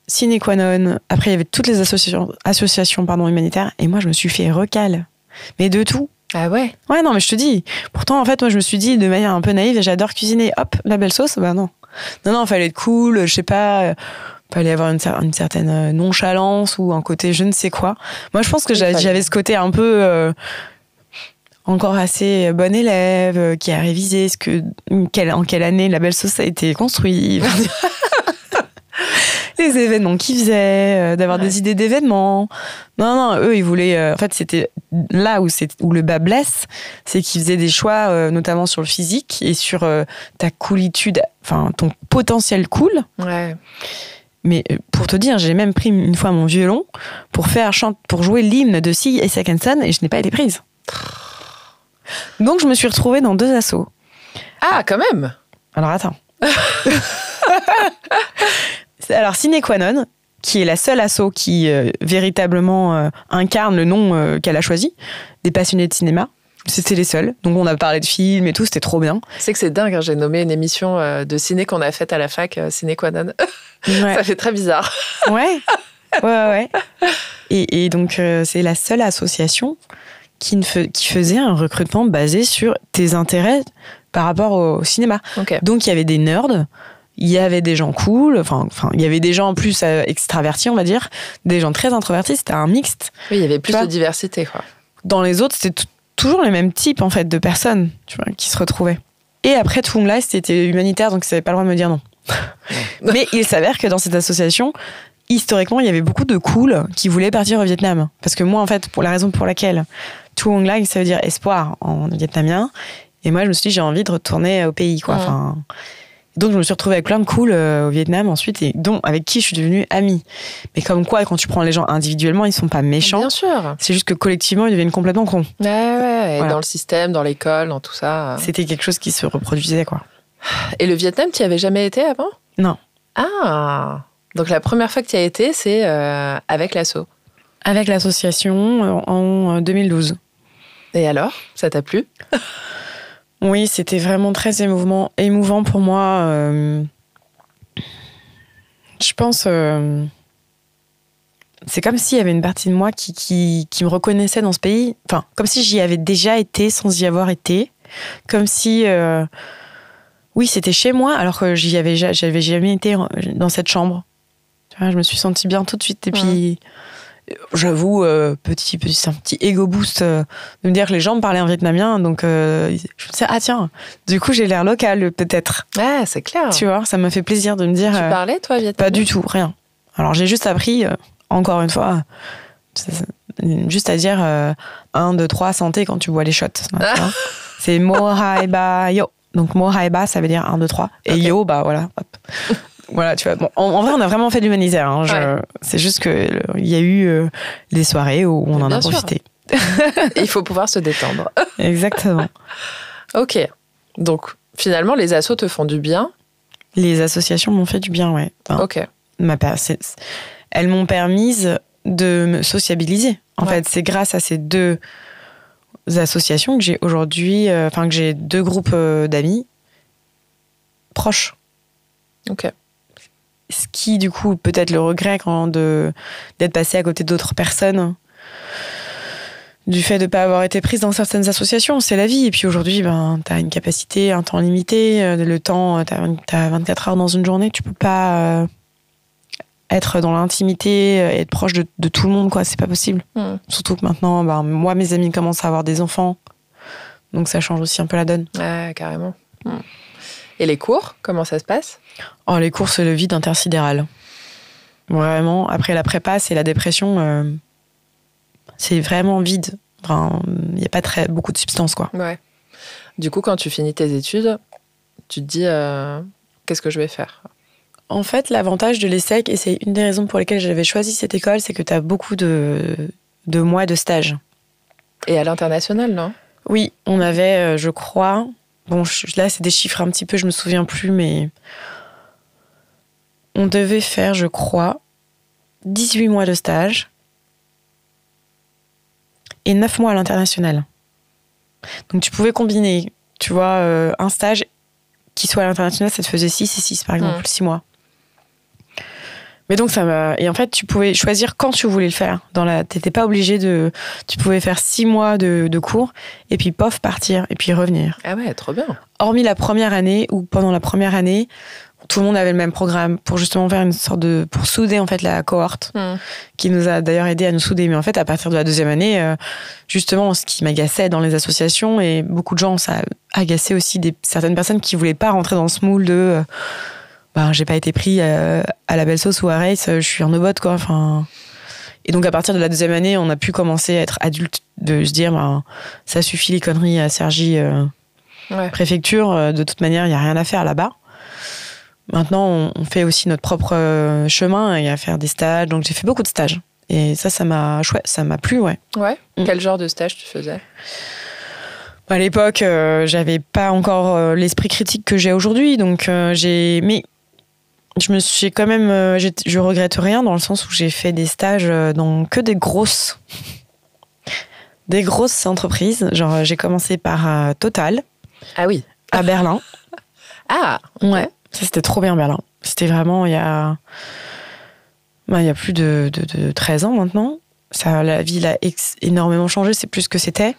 Sine Qua Non. Après, il y avait toutes les associations humanitaires. Et moi, je me suis fait recal. Mais de tout. Ah ouais? Ouais, non, mais je te dis. Pourtant, en fait, moi, je me suis dit de manière un peu naïve, j'adore cuisiner. Hop, la belle sauce. Bah non. Non, fallait être cool, je sais pas. fallait avoir une certaine nonchalance ou un côté je ne sais quoi. Moi, je pense que j'avais ce côté un peu encore assez bon élève, qui a révisé en quelle année la Belle Sauce a été construite. Les événements qu'ils faisaient, d'avoir des idées d'événements. Non, eux, ils voulaient... en fait, c'était là où le bas blesse, c'est qu'ils faisaient des choix, notamment sur le physique et sur ta coolitude, enfin, ton potentiel cool. Ouais. Mais pour te dire, j'ai même pris une fois mon violon pour jouer l'hymne de Sig et Secondson et je n'ai pas été prise. Donc, je me suis retrouvée dans 2 assos. Ah, quand même. Alors, attends. Alors, Sine Qua Non, qui est la seule asso qui véritablement incarne le nom qu'elle a choisi, des passionnés de cinéma. C'était les seuls. Donc, on a parlé de films et tout, c'était trop bien. C'est que c'est dingue, hein, j'ai nommé une émission de ciné qu'on a faite à la fac, Sine Qua Non. Ouais. Ça fait très bizarre. Ouais. Et donc, c'est la seule association qui faisait un recrutement basé sur tes intérêts par rapport au cinéma. Okay. Donc, il y avait des nerds, il y avait des gens cool, enfin, il y avait des gens plus extravertis, on va dire, des gens très introvertis, c'était un mixte. Oui, il y avait plus de diversité, quoi. Dans les autres, c'était toujours les mêmes types, en fait, de personnes, tu vois, qui se retrouvaient. Et après, Toon Live, c'était humanitaire, donc ils n'avaient pas le droit de me dire non. Mais il s'avère que dans cette association, historiquement, il y avait beaucoup de cool qui voulaient partir au Vietnam. Parce que moi, en fait, pour la raison pour laquelle Tuong Lai, ça veut dire espoir en vietnamien. Et moi, je me suis dit, j'ai envie de retourner au pays, quoi. Enfin, donc, je me suis retrouvée avec plein de cool au Vietnam ensuite, et dont avec qui je suis devenue amie. Mais comme quoi, quand tu prends les gens individuellement, ils sont pas méchants. Bien sûr. C'est juste que collectivement, ils deviennent complètement cons. Ouais. Et dans le système, dans l'école, dans tout ça. C'était quelque chose qui se reproduisait, quoi. Et le Vietnam, tu y avais jamais été avant ? Non. Ah. Donc, la première fois que tu y as été, c'est avec l'asso. Avec l'association en 2012. Et alors, ça t'a plu ? Oui, c'était vraiment très émouvant pour moi. Je pense... c'est comme s'il y avait une partie de moi qui me reconnaissait dans ce pays. Enfin, comme si j'y avais déjà été sans y avoir été. Comme si... oui, c'était chez moi, alors que j'avais jamais été dans cette chambre. Tu vois, je me suis sentie bien tout de suite. Et puis... J'avoue, c'est un petit ego boost de me dire que les gens me parlaient en vietnamien, donc je me disais, ah tiens, du coup j'ai l'air local peut-être. Ouais, c'est clair. Tu vois, ça m'a fait plaisir de me dire... Tu parlais toi vietnamien ? Pas du tout, rien. Alors j'ai juste appris, encore une fois, juste à dire 1, 2, 3, santé quand tu bois les shots. C'est Mo Hai Ba Yo. Donc Mo Hai Ba, ça veut dire 1, 2, 3. Et Yo, bah voilà, hop. Voilà, tu vois. Bon, en vrai, on a vraiment fait de l'humanitaire. Hein. C'est juste qu'il y a eu des soirées où on en a profité. Il faut pouvoir se détendre. Exactement. Ok. Donc, finalement, les assos te font du bien ? Les associations m'ont fait du bien, ouais. Enfin, ok. Elles m'ont permise de me sociabiliser. En fait, c'est grâce à ces 2 associations que j'ai aujourd'hui... que j'ai 2 groupes d'amis proches. Ok. Ce qui, du coup, peut-être le regret d'être passé à côté d'autres personnes, du fait de ne pas avoir été prise dans certaines associations, c'est la vie. Et puis aujourd'hui, tu as une capacité, un temps limité, le temps, tu as 24 heures dans une journée, tu peux pas être dans l'intimité, être proche de tout le monde, quoi, c'est pas possible. Surtout que maintenant, moi, mes amis commencent à avoir des enfants, donc ça change aussi un peu la donne. Ouais, carrément. Et les cours, comment ça se passe ? Les cours, c'est le vide intersidéral. Vraiment. Après la prépa, c'est la dépression. C'est vraiment vide. Enfin, il n'y a pas beaucoup de substance, quoi. Ouais. Du coup, quand tu finis tes études, tu te dis qu'est-ce que je vais faire ? En fait, l'avantage de l'ESSEC, et c'est une des raisons pour lesquelles j'avais choisi cette école, c'est que tu as beaucoup de mois de stage. Et à l'international, non ? Oui, on avait, je crois... Bon, là, c'est des chiffres un petit peu, je me souviens plus, mais on devait faire, je crois, 18 mois de stage et 9 mois à l'international. Donc, tu pouvais combiner, tu vois, un stage qui soit à l'international, ça te faisait 6 et 6, par exemple, 6 mois. Mais donc, et en fait, tu pouvais choisir quand tu voulais le faire. T'étais pas obligé tu pouvais faire 6 mois de cours, et puis partir, et puis revenir. Ah ouais, trop bien. Hormis la première année, où pendant la première année, tout le monde avait le même programme pour justement faire une sorte de... pour souder en fait la cohorte, qui nous a d'ailleurs aidé à nous souder. Mais en fait, à partir de la 2e année, justement, ce qui m'agaçait dans les associations, et beaucoup de gens, ça a agacé aussi certaines personnes qui voulaient pas rentrer dans ce moule de j'ai pas été pris à la belle sauce ou à Race, je suis en obot, quoi. Enfin... Et donc, à partir de la 2e année, on a pu commencer à être adulte, de se dire, ça suffit les conneries à Cergy, préfecture, de toute manière, il n'y a rien à faire là-bas. Maintenant, on fait aussi notre propre chemin et à faire des stages. Donc, j'ai fait beaucoup de stages. Et ça m'a plu, ouais. Ouais. Quel genre de stage tu faisais ? À l'époque, j'avais pas encore l'esprit critique que j'ai aujourd'hui. Donc, mais j'ai quand même... je regrette rien dans le sens où j'ai fait des stages dans que des grosses entreprises. Genre, j'ai commencé par Total. Ah oui. À Berlin. Ah ouais. Ça, c'était trop bien, Berlin. C'était vraiment il y a plus de 13 ans maintenant. La ville a énormément changé, c'est plus ce que c'était.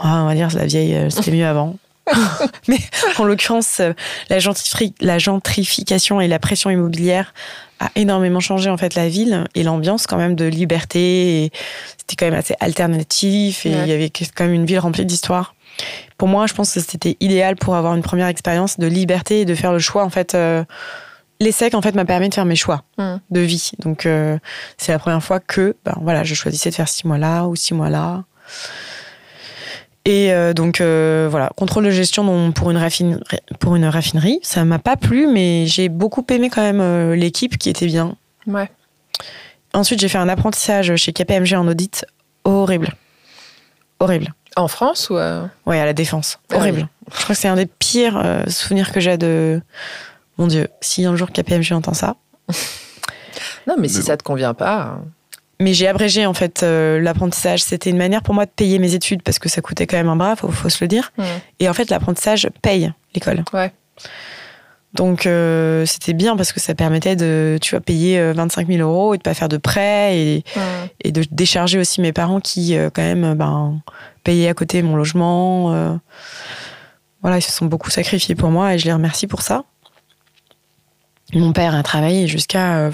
On va dire la vieille, c'était mieux avant. Mais en l'occurrence, la gentrification et la pression immobilière a énormément changé en fait la ville et l'ambiance quand même de liberté. Et c'était quand même assez alternatif et il y avait quand même une ville remplie d'histoire. Pour moi, je pense que c'était idéal pour avoir une première expérience de liberté et de faire le choix. En fait, l'ESSEC en fait m'a permis de faire mes choix de vie. Donc, c'est la première fois que, je choisissais de faire 6 mois là ou 6 mois là. Et donc, contrôle de gestion pour une raffinerie, ça m'a pas plu, mais j'ai beaucoup aimé quand même l'équipe qui était bien. Ouais. Ensuite, j'ai fait un apprentissage chez KPMG en audit. Horrible. En France ou Ouais, à la Défense. Horrible. Oui. Je crois que c'est un des pires souvenirs que j'ai de... Mon Dieu, si un jour KPMG entend ça... Non, mais si ça te convient pas... Mais j'ai abrégé en fait l'apprentissage. C'était une manière pour moi de payer mes études parce que ça coûtait quand même un bras, faut se le dire. Et en fait, l'apprentissage paye l'école. Ouais. Donc c'était bien parce que ça permettait de, payer 25 000 € et de pas faire de prêts et de décharger aussi mes parents qui quand même payaient à côté mon logement. Voilà, ils se sont beaucoup sacrifiés pour moi et je les remercie pour ça. Mon père a travaillé jusqu'à...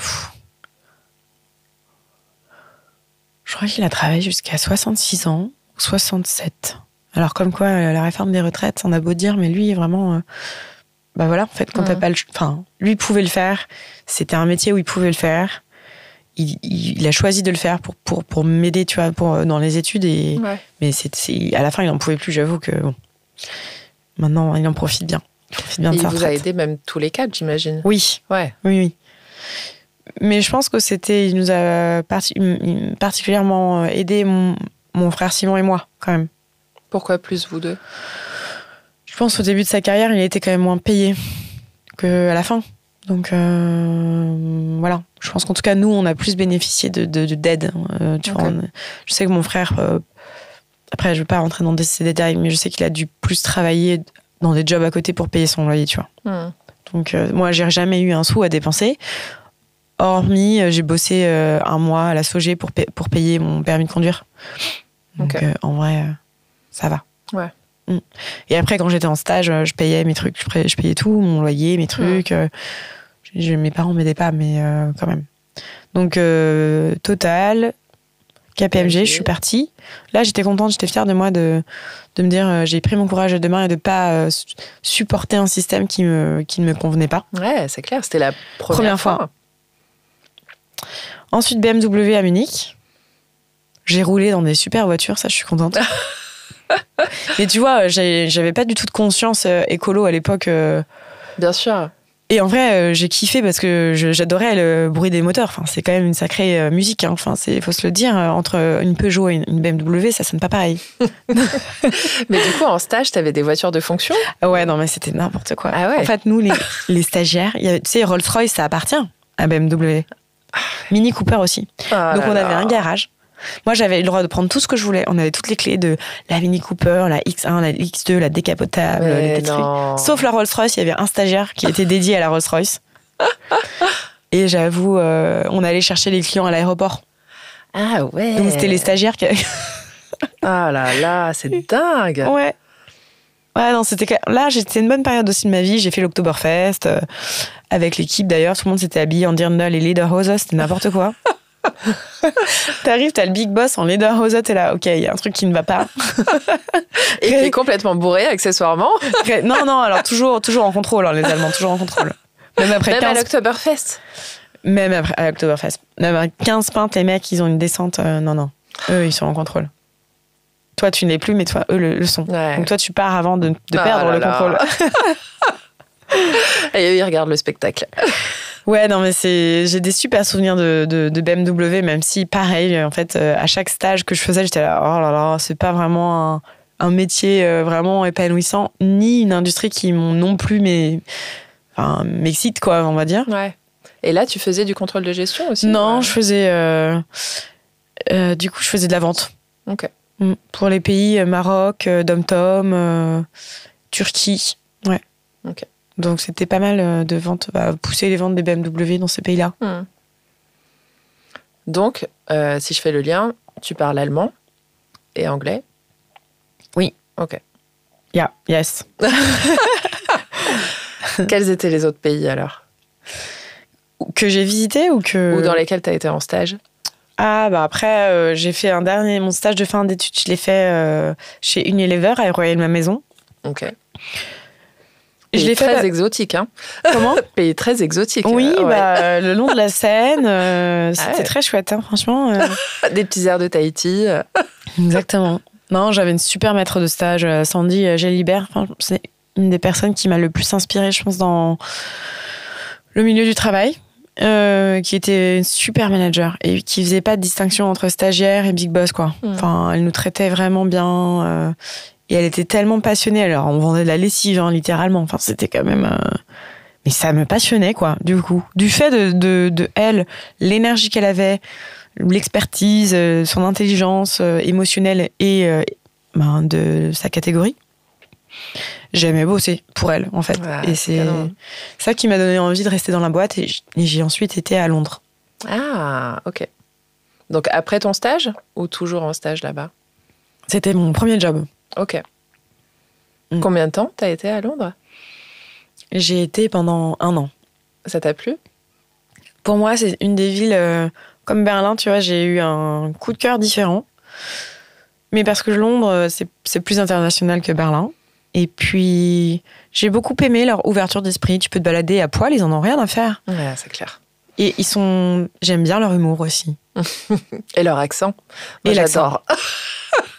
je crois qu'il a travaillé jusqu'à 66 ans, 67. Alors comme quoi, la réforme des retraites, on a beau dire, mais lui, vraiment... en fait, quand t'as pas lui pouvait le faire. C'était un métier où il pouvait le faire. Il a choisi de le faire pour m'aider, dans les études. Mais à la fin, il n'en pouvait plus, j'avoue que... Maintenant, il en profite bien. Il profite bien de sa retraite. Il vous a aidé même tous les quatre, j'imagine. Oui. Ouais. Oui. Mais je pense que il nous a particulièrement aidé mon frère Simon et moi, quand même. Pourquoi plus vous deux ? Je pense qu'au début de sa carrière, il était quand même moins payé qu'à la fin. Donc, voilà. Je pense qu'en tout cas, nous, on a plus bénéficié d'aide. Je sais que mon frère... après, je ne vais pas rentrer dans ces détails, mais je sais qu'il a dû plus travailler dans des jobs à côté pour payer son loyer, Donc, moi, j'ai jamais eu un sou à dépenser. Hormis, j'ai bossé 1 mois à la SOG pour payer mon permis de conduire. Donc, en vrai, ça va. Ouais. Et après, quand j'étais en stage, je payais mes trucs. Je payais tout, mon loyer, mes trucs. Mes parents m'aidaient pas, mais quand même. Donc, Total, KPMG, je suis partie. Là, j'étais contente, j'étais fière de moi de me dire j'ai pris mon courage de main et de pas supporter un système qui ne me convenait pas. Ouais, c'est clair, c'était la première fois. Ensuite, BMW à Munich. J'ai roulé dans des super voitures, ça, je suis contente. Mais tu vois, j'avais pas du tout de conscience écolo à l'époque. Bien sûr. Et en vrai, j'ai kiffé parce que j'adorais le bruit des moteurs. Enfin, c'est quand même une sacrée musique. Enfin, faut se le dire, entre une Peugeot et une BMW, ça sonne pas pareil. Mais du coup, en stage, t'avais des voitures de fonction ? Ouais, non, mais c'était n'importe quoi. Ah ouais. En fait, nous, les stagiaires, tu sais, Rolls-Royce, ça appartient à BMW. Mini Cooper aussi. Donc, on avait un garage. Moi, j'avais le droit de prendre tout ce que je voulais. On avait toutes les clés de la Mini Cooper, la X1, la X2, la décapotable, les petits trucs. Sauf la Rolls-Royce, il y avait un stagiaire qui était dédié à la Rolls-Royce. Et j'avoue, on allait chercher les clients à l'aéroport. Ah ouais. Donc, c'était les stagiaires qui... Ah là là, c'est dingue. Ouais. Ouais, non, c'était une bonne période aussi de ma vie. J'ai fait l'Oktoberfest avec l'équipe d'ailleurs. Tout le monde s'était habillé en dirndl et lederhose, c'était n'importe quoi. T'arrives, t'as le big boss en lederhose, t'es là, ok, il y a un truc qui ne va pas. Et qui est complètement bourré, accessoirement. Non, alors toujours en contrôle, hein, les Allemands, toujours en contrôle. Même après Même à l'Oktoberfest. Même après à l'Oktoberfest. Même à 15 pintes, les mecs, ils ont une descente. Non. Eux, ils sont en contrôle. Toi, tu ne l'es plus, mais toi, eux le sont. Ouais. Donc toi, tu pars avant de perdre le contrôle. Et eux, ils regardent le spectacle. Ouais, non, mais j'ai des super souvenirs de BMW, même si, pareil, en fait, à chaque stage que je faisais, j'étais là, oh là là, c'est pas vraiment un métier vraiment épanouissant, ni une industrie qui m'ont non plus, m'excite, quoi, on va dire. Ouais. Et là, tu faisais du contrôle de gestion aussi? Non, je faisais... du coup, je faisais de la vente. Ok. Pour les pays Maroc, Dom-Tom, Turquie. Ouais. Ok. Donc, c'était pas mal de ventes, pousser les ventes des BMW dans ces pays-là. Donc, si je fais le lien, tu parles allemand et anglais? Oui. Ok. Yeah, yes. Quels étaient les autres pays alors? Que j'ai visités ou dans lesquels tu as été en stage? Après, j'ai fait mon stage de fin d'études, je l'ai fait chez Unilever à Rueil-Malmaison. Ok. Je l'ai très exotique, hein. Comment? Pays très exotique. Oui, le long de la Seine, c'était très chouette, hein, franchement. Des petits airs de Tahiti. Exactement. Non, j'avais une super maître de stage, Sandy Gélibert. Enfin, c'est une des personnes qui m'a le plus inspirée, je pense, dans le milieu du travail. Qui était une super manager et qui faisait pas de distinction entre stagiaire et big boss, quoi. Enfin, elle nous traitait vraiment bien et elle était tellement passionnée. Alors, on vendait de la lessive, hein, littéralement. Enfin, c'était quand même... Mais ça me passionnait, quoi, du coup. Du fait de elle, l'énergie qu'elle avait, l'expertise, son intelligence émotionnelle et de sa catégorie. J'aimais bosser pour elle, en fait. Et c'est ça qui m'a donné envie de rester dans la boîte. Et j'ai ensuite été à Londres. Ah, ok. Donc après ton stage ou toujours en stage là-bas? C'était mon premier job. Ok. Combien de temps t'as été à Londres? J'ai été pendant 1 an. Ça t'a plu? Pour moi, c'est une des villes... comme Berlin, tu vois, j'ai eu un coup de cœur différent. Mais parce que Londres, c'est plus international que Berlin. Et puis, j'ai beaucoup aimé leur ouverture d'esprit. Tu peux te balader à poil, ils en ont rien à faire. Ouais, c'est clair. Et j'aime bien leur humour aussi. Et leur accent. Moi, j'adore.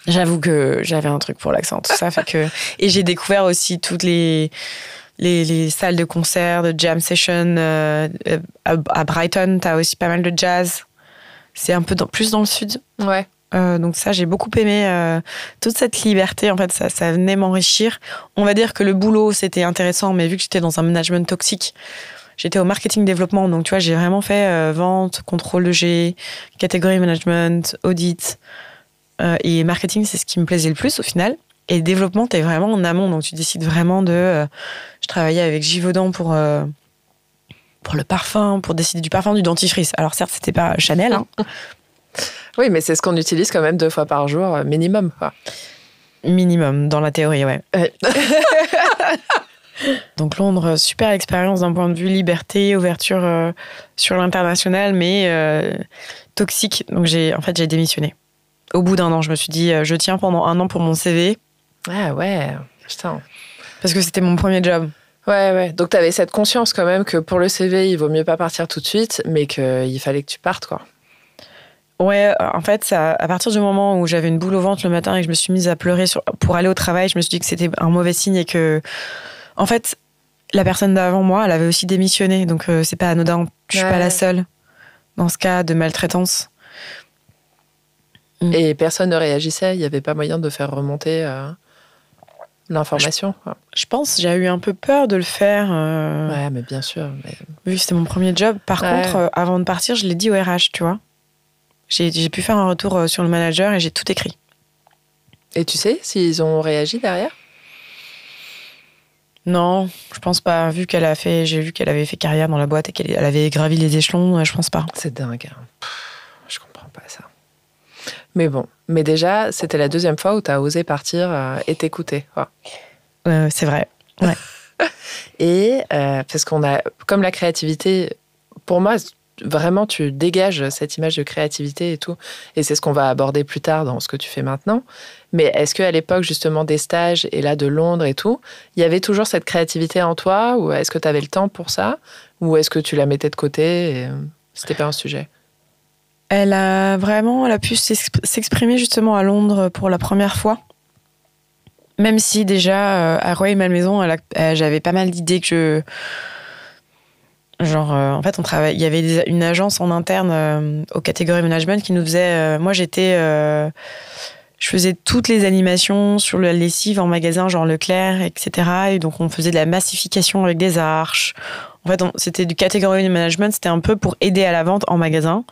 J'avoue que j'avais un truc pour l'accent, tout ça. Fait que... Et j'ai découvert aussi toutes les salles de concert, de jam session. À Brighton, t'as aussi pas mal de jazz. C'est un peu plus dans le sud. Ouais. Donc ça, j'ai beaucoup aimé toute cette liberté. En fait, ça venait m'enrichir. On va dire que le boulot, c'était intéressant, mais vu que j'étais dans un management toxique, j'étais au marketing développement. Donc, tu vois, j'ai vraiment fait vente, contrôle de G, catégorie management, audit. Et marketing, c'est ce qui me plaisait le plus au final. Et développement, t'es vraiment en amont. Donc, tu décides vraiment de... je travaillais avec Givaudan pour le parfum, pour décider du parfum, du dentifrice. Alors, certes, c'était pas Chanel, hein. Oui, mais c'est ce qu'on utilise quand même 2 fois par jour, minimum, quoi. Minimum, dans la théorie, ouais. Donc Londres, super expérience d'un point de vue liberté, ouverture sur l'international, mais toxique. Donc j'ai démissionné. Au bout d'1 an, je me suis dit, je tiens pendant 1 an pour mon CV. Ah ouais, putain. Parce que c'était mon premier job. Ouais. Donc t'avais cette conscience quand même que pour le CV, il vaut mieux pas partir tout de suite, mais qu'il fallait que tu partes, quoi. Ouais, en fait, à partir du moment où j'avais une boule au ventre le matin et que je me suis mise à pleurer pour aller au travail, je me suis dit que c'était un mauvais signe et que, en fait, la personne d'avant moi, elle avait aussi démissionné. Donc, c'est pas anodin. Je suis pas la seule dans ce cas de maltraitance. Et personne ne réagissait? Il n'y avait pas moyen de faire remonter l'information? Je pense que j'ai eu un peu peur de le faire. Ouais, mais bien sûr. Vu que c'était mon premier job. Par contre, avant de partir, je l'ai dit au RH, tu vois. J'ai pu faire un retour sur le manager et j'ai tout écrit. Et tu sais s'ils ont réagi derrière? Non, je pense pas. J'ai vu qu'elle avait fait carrière dans la boîte et qu'elle avait gravi les échelons, je pense pas. C'est dingue. Je comprends pas ça. Mais bon, déjà, c'était la 2e fois où tu as osé partir et t'écouter. C'est vrai. Ouais. Et parce qu'on a, comme la créativité, pour moi, vraiment, tu dégages cette image de créativité et tout. Et c'est ce qu'on va aborder plus tard dans ce que tu fais maintenant. Mais est-ce qu'à l'époque, justement, des stages et là de Londres et tout, il y avait toujours cette créativité en toi ou est-ce que tu avais le temps pour ça ou est-ce que tu la mettais de côté et c'était pas un sujet? Elle a pu s'exprimer justement à Londres pour la première fois. Même si déjà, à Rueil Malmaison, j'avais pas mal d'idées que en fait, il y avait une agence en interne au catégorie management qui nous faisait... moi, je faisais toutes les animations sur la lessive en magasin, genre Leclerc, etc. Et donc, on faisait de la massification avec des arches. En fait, c'était du category management, c'était un peu pour aider à la vente en magasin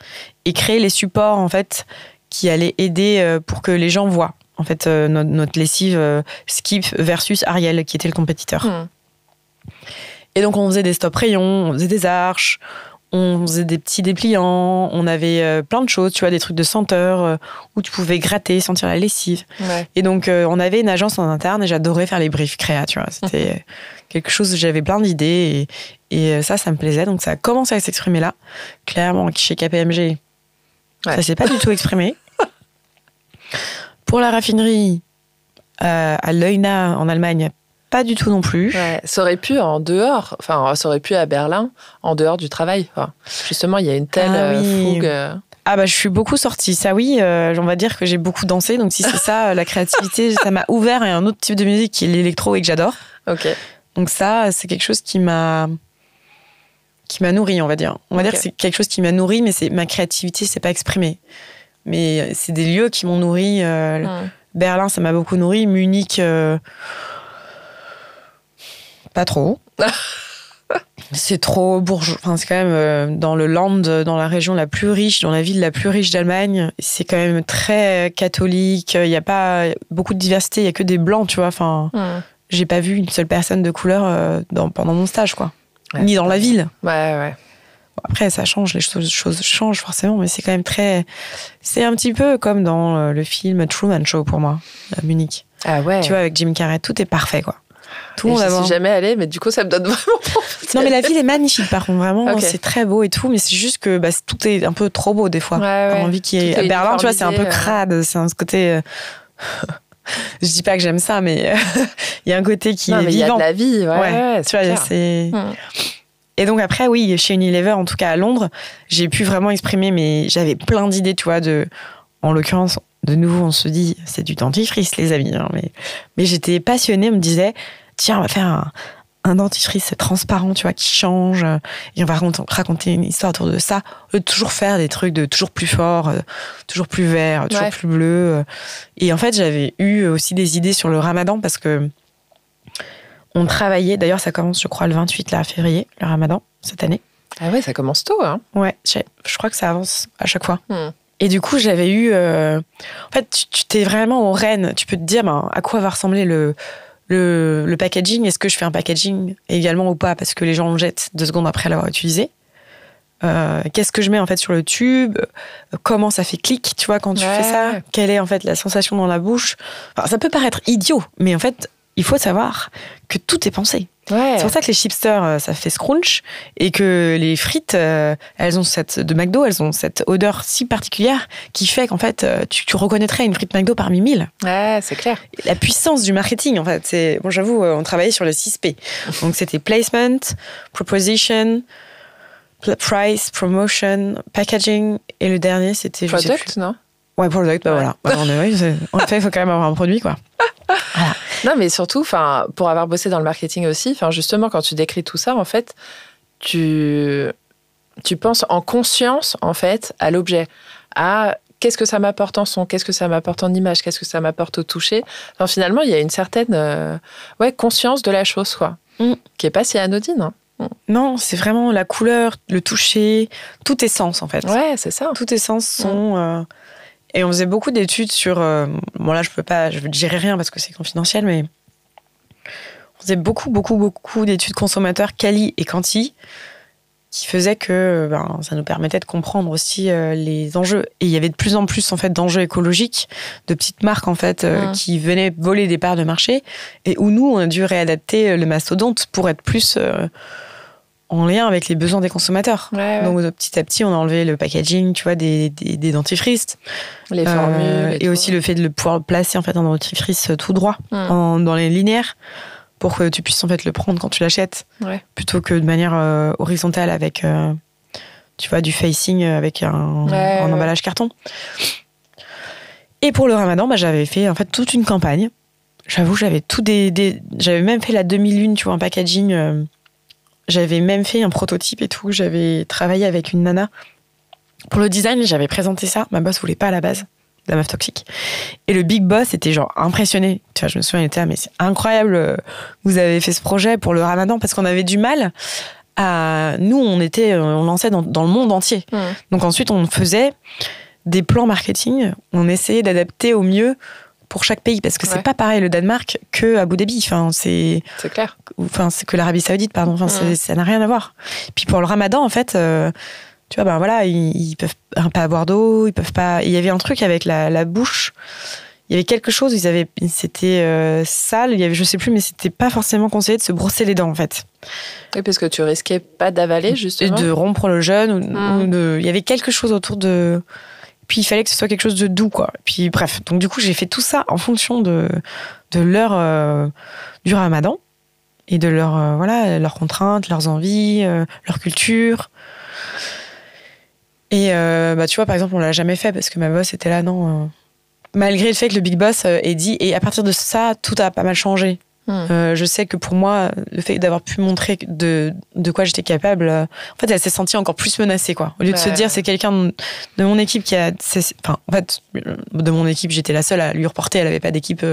et créer les supports, en fait, qui allaient aider pour que les gens voient. En fait, notre lessive Skip versus Ariel, qui était le compétiteur. Et donc, on faisait des stop rayons, on faisait des arches, on faisait des petits dépliants, on avait plein de choses, tu vois, des trucs de senteur où tu pouvais gratter, sentir la lessive. Ouais. Et donc, on avait une agence en interne et j'adorais faire les briefs créa, tu vois. C'était quelque chose où j'avais plein d'idées et ça me plaisait. Donc, ça a commencé à s'exprimer là. Clairement, chez KPMG, ça s'est pas du tout exprimé. Pour la raffinerie, à Leuna, en Allemagne, pas du tout non plus. Ouais, ça aurait pu en dehors, enfin, ça aurait pu à Berlin, en dehors du travail. Enfin, justement, il y a une telle fougue. Je suis beaucoup sortie. Ça, oui, on va dire que j'ai beaucoup dansé. Donc, si c'est ça, la créativité, ça m'a ouvert à un autre type de musique qui est l'électro et que j'adore. Ok. Donc, ça, c'est quelque chose qui m'a nourrie, on va dire. On va dire que c'est quelque chose qui m'a nourrie, mais ma créativité, c'est pas exprimé. Mais c'est des lieux qui m'ont nourrie. Berlin, ça m'a beaucoup nourrie. Munich, pas trop. C'est trop bourgeois. Enfin, c'est quand même dans le Land, dans la région la plus riche, dans la ville la plus riche d'Allemagne. C'est quand même très catholique. Il n'y a pas beaucoup de diversité. Il n'y a que des blancs, tu vois. Enfin, j'ai pas vu une seule personne de couleur pendant mon stage, quoi. Ouais, ni dans la ville. Ouais. Bon, après, ça change, les choses changent forcément, mais c'est quand même très... C'est un petit peu comme dans le film Truman Show pour moi, à Munich. Ah ouais. Tu vois, avec Jim Carrey, tout est parfait, quoi. Tout le monde je suis jamais allée, mais du coup, ça me donne vraiment envie. Non, mais la ville est magnifique, par contre, vraiment, c'est très beau et tout, mais c'est juste que tout est un peu trop beau, des fois. Ouais. J'ai envie qu'il y ait... À Berlin, tu vois, c'est un peu crade, c'est un côté... Je dis pas que j'aime ça, mais il y a un côté qui est vivant. Il y a de la vie, ouais tu vois, c'est... Et donc après, oui, chez Unilever, en tout cas à Londres, j'ai pu vraiment exprimer, mais j'avais plein d'idées, tu vois, en l'occurrence, de nouveau, on se dit, c'est du dentifrice, les amis, hein, mais j'étais passionnée, on me disait, tiens, on va faire un dentifrice transparent, tu vois, qui change, et on va raconter une histoire autour de ça, toujours faire des trucs de toujours plus fort, toujours plus vert, toujours plus bleu. Et en fait, j'avais eu aussi des idées sur le Ramadan, parce que on travaillait, d'ailleurs ça commence je crois le 28 février, le Ramadan, cette année. Ah ouais, ça commence tôt, hein. Ouais, je crois que ça avance à chaque fois. Et du coup, j'avais eu... En fait, tu t'es vraiment aux rênes, tu peux te dire à quoi va ressembler le packaging. Est-ce que je fais un packaging également ou pas, parce que les gens le jettent 2 secondes après l'avoir utilisé. Qu'est-ce que je mets en fait sur le tube, comment ça fait clic, tu vois, quand tu fais ça, quelle est en fait la sensation dans la bouche. Enfin, ça peut paraître idiot, mais en fait, il faut savoir que tout est pensé. Ouais. C'est pour ça que les chipsters, ça fait scrunch, et que les frites, de McDo, elles ont cette odeur si particulière qui fait qu'en fait, tu reconnaîtrais une frite McDo parmi 1000. Ouais, c'est clair. La puissance du marketing, en fait, bon, j'avoue, on travaillait sur le 6P. Donc c'était placement, proposition, price, promotion, packaging, et le dernier, c'était... Product, non ? Ouais, product, voilà. En fait, il faut quand même avoir un produit, quoi. Voilà. Non, mais surtout, pour avoir bossé dans le marketing aussi, justement, quand tu décris tout ça, en fait, tu penses en conscience, en fait, à l'objet, à qu'est-ce que ça m'apporte en son, qu'est-ce que ça m'apporte en image, qu'est-ce que ça m'apporte au toucher. Finalement, il y a une certaine conscience de la chose, quoi, qui n'est pas si anodine. Hein. Non, c'est vraiment la couleur, le toucher, tout est sens, en fait. Ouais, c'est ça. Tout est sens, son... Et on faisait beaucoup d'études sur... bon, là, je ne dirai rien parce que c'est confidentiel, mais on faisait beaucoup d'études consommateurs, quali et quanti, qui faisait que ça nous permettait de comprendre aussi les enjeux. Et il y avait de plus en plus en fait d'enjeux écologiques, de petites marques en fait qui venaient voler des parts de marché et où nous on a dû réadapter le mastodonte pour être plus en lien avec les besoins des consommateurs. Ouais. Donc petit à petit on a enlevé le packaging, tu vois, des dentifrices, les formules et aussi le fait de pouvoir placer en fait un dentifrice tout droit dans les linéaires, pour que tu puisses en fait le prendre quand tu l'achètes, plutôt que de manière horizontale avec tu vois, du facing avec un emballage carton. Et pour le Ramadan, j'avais fait en fait toute une campagne. J'avoue, j'avais j'avais même fait la demi-lune, tu vois, un packaging. J'avais même fait un prototype et tout. J'avais travaillé avec une nana pour le design. J'avais présenté ça. Ma boss voulait pas à la base, la meuf toxique. Et le big boss était genre impressionné. Tu vois, je me souviens, il était mais c'est incroyable, vous avez fait ce projet pour le Ramadan, parce qu'on avait du mal à... Nous, on lançait dans le monde entier. Donc ensuite, on faisait des plans marketing. On essayait d'adapter au mieux pour chaque pays, parce que c'est pas pareil le Danemark que Abu Dhabi. Enfin, c'est clair. Enfin, c'est que l'Arabie Saoudite, pardon. Enfin, ça n'a rien à voir. Puis pour le Ramadan, en fait... tu vois, voilà, ils peuvent pas avoir d'eau, ils peuvent pas... Il y avait un truc avec la bouche. Il y avait quelque chose, c'était sale, je sais plus, mais c'était pas forcément conseillé de se brosser les dents, en fait. Oui, parce que tu risquais pas d'avaler, justement. Et de rompre le jeûne, il y avait quelque chose autour de... Puis il fallait que ce soit quelque chose de doux, quoi. Puis bref, donc du coup, j'ai fait tout ça en fonction de l'heure du Ramadan et de leurs contraintes, leurs envies, leur culture. Et tu vois, par exemple, on l'a jamais fait parce que ma boss était là, non. Malgré le fait que le big boss ait dit, et à partir de ça, tout a pas mal changé. Je sais que pour moi, le fait d'avoir pu montrer de quoi j'étais capable, en fait, elle s'est sentie encore plus menacée, quoi. Au lieu de se dire, c'est quelqu'un de mon équipe qui a... Enfin, en fait, de mon équipe, j'étais la seule à lui reporter. Elle avait pas d'équipe,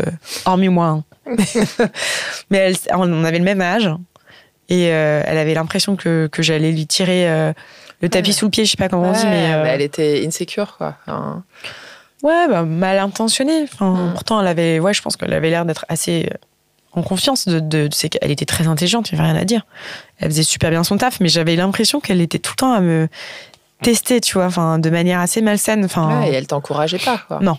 hormis moi. Mais on avait le même âge. Et elle avait l'impression que j'allais lui tirer... le tapis sous le pied, je sais pas comment on dit, mais... elle était insécure, quoi. Ouais, mal intentionnée. Pourtant, je pense qu'elle avait l'air d'être assez en confiance. C'est qu'elle était très intelligente, il n'y avait rien à dire. Elle faisait super bien son taf, mais j'avais l'impression qu'elle était tout le temps à me tester, tu vois, de manière assez malsaine. Et elle t'encourageait pas, quoi. Non,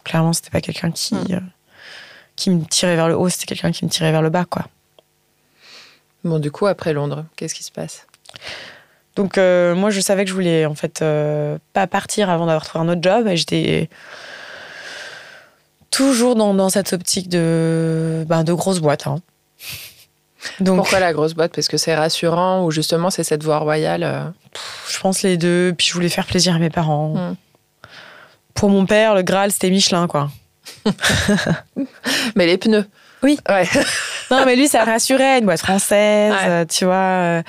clairement, c'était pas quelqu'un qui me tirait vers le haut, c'était quelqu'un qui me tirait vers le bas, quoi. Bon, du coup, après Londres, qu'est-ce qui se passe ? Donc, moi, je savais que je voulais, en fait, pas partir avant d'avoir trouvé un autre job. Et j'étais toujours dans cette optique de grosse boîte. Hein. Donc, pourquoi la grosse boîte ? Parce que c'est rassurant ou justement, c'est cette voie royale Je pense les deux. Puis je voulais faire plaisir à mes parents. Pour mon père, le Graal, c'était Michelin, quoi. Mais les pneus. Oui. Ouais. Non, mais lui, ça rassurait. Une boîte française, tu vois...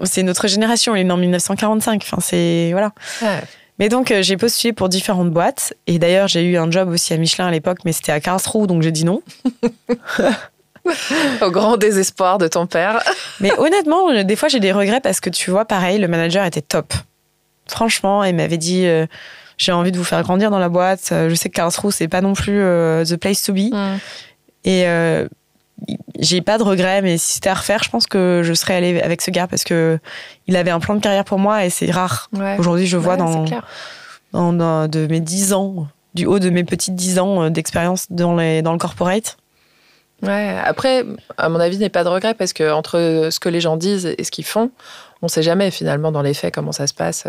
c'est notre génération, il est né en 1945. Enfin, c'est... Voilà. Ouais. Mais donc, j'ai postulé pour différentes boîtes. Et d'ailleurs, j'ai eu un job aussi à Michelin à l'époque, mais c'était à Karlsruhe, donc j'ai dit non. Au grand désespoir de ton père. Mais honnêtement, des fois, j'ai des regrets parce que, tu vois, pareil, le manager était top. Franchement, il m'avait dit... j'ai envie de vous faire grandir dans la boîte. Je sais que Karlsruhe, c'est pas non plus the place to be. Et j'ai pas de regrets, mais si c'était à refaire, je pense que je serais allée avec ce gars parce que il avait un plan de carrière pour moi et c'est rare. Ouais. Aujourd'hui, je vois dans de mes 10 ans, du haut de mes petites 10 ans d'expérience dans le corporate. Ouais. Après, à mon avis, il n'y a pas de regret parce que entre ce que les gens disent et ce qu'ils font, on sait jamais finalement dans les faits comment ça se passe.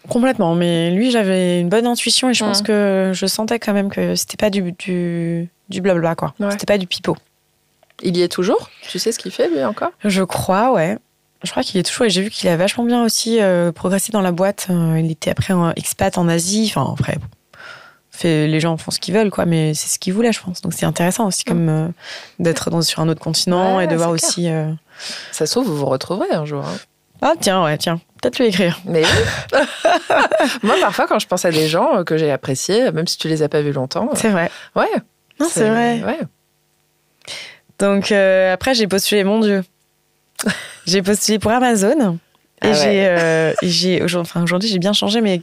Complètement, mais lui, j'avais une bonne intuition et je pense que je sentais quand même que c'était pas du blabla, quoi. Ouais. C'était pas du pipeau. Il y est toujours ? Tu sais ce qu'il fait, lui, encore ? Je crois, ouais. Je crois qu'il y est toujours et j'ai vu qu'il a vachement bien aussi progressé dans la boîte. Il était après un expat en Asie. Enfin, après, les gens font ce qu'ils veulent, quoi, mais c'est ce qu'ils voulaient, je pense. Donc, c'est intéressant aussi comme d'être sur un autre continent et de voir aussi... Ça se trouve, vous vous retrouverez un jour. Hein. Ah, tiens, peut-être lui écrire. Mais oui. Moi, parfois, quand je pense à des gens que j'ai appréciés, même si tu les as pas vus longtemps... C'est vrai. Ouais. Non, c'est vrai. Ouais. Donc, après, j'ai postulé, mon Dieu. J'ai postulé pour Amazon. Et aujourd'hui, j'ai bien changé, mais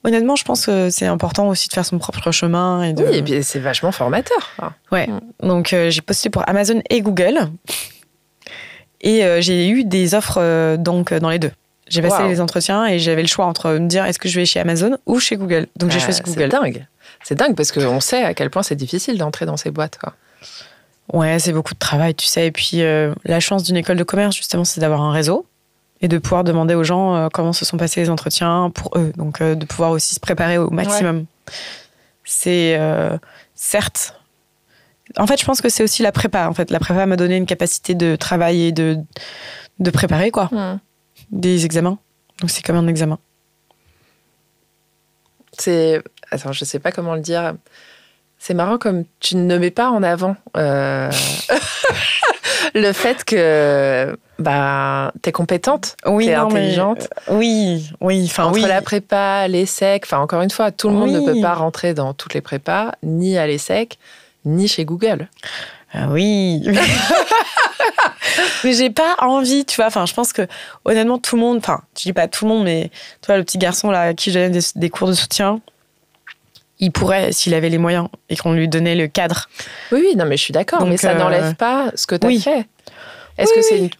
honnêtement, je pense que c'est important aussi de faire son propre chemin. Oui, et puis c'est vachement formateur. Ouais. Donc, j'ai postulé pour Amazon et Google. Et j'ai eu des offres donc dans les deux. J'ai passé les entretiens et j'avais le choix entre me dire est-ce que je vais chez Amazon ou chez Google. Donc j'ai choisi Google. C'est dingue parce qu'on sait à quel point c'est difficile d'entrer dans ces boîtes, quoi. Ouais, c'est beaucoup de travail, tu sais. Et puis la chance d'une école de commerce, justement, c'est d'avoir un réseau et de pouvoir demander aux gens comment se sont passés les entretiens pour eux. Donc de pouvoir aussi se préparer au maximum. Ouais. C'est certes. En fait, je pense que c'est aussi la prépa. En fait, la prépa m'a donné une capacité de travail et de préparer, quoi. Des examens. Donc c'est comme un examen. Attends, je sais pas comment le dire. C'est marrant comme tu ne mets pas en avant le fait que t'es compétente, t'es intelligente. Oui. Entre la prépa, l'ESSEC, encore une fois, tout le monde ne peut pas rentrer dans toutes les prépas, ni à l'ESSEC, ni chez Google. Ah oui. Mais j'ai pas envie, tu vois. Je pense que honnêtement, tout le monde, je dis pas tout le monde, mais tu vois, le petit garçon là, à qui je donne des cours de soutien, il pourrait, s'il avait les moyens et qu'on lui donnait le cadre. Oui, non, mais je suis d'accord. Donc, mais ça n'enlève pas ce que tu as fait. Est-ce que c'est une...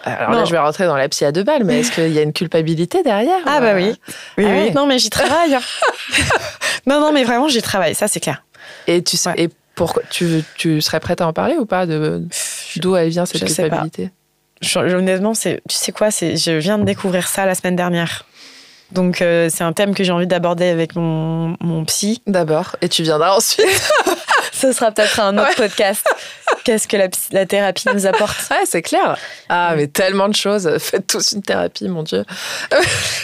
Alors là, je vais rentrer dans la psy à 2 balles, mais est-ce qu'il y a une culpabilité derrière? Ah bah oui. Oui. Non, mais j'y travaille. non, mais vraiment, j'y travaille. Ça, c'est clair. Et pourquoi tu serais prête à en parler ou pas d'où elle vient cette culpabilité? Honnêtement, tu sais quoi, je viens de découvrir ça la semaine dernière. Donc, c'est un thème que j'ai envie d'aborder avec mon psy. D'abord, et tu viendras ensuite. Ce sera peut-être un autre podcast. Qu'est-ce que la thérapie nous apporte? Ouais, c'est clair. Ah, mais tellement de choses. Faites tous une thérapie, mon Dieu.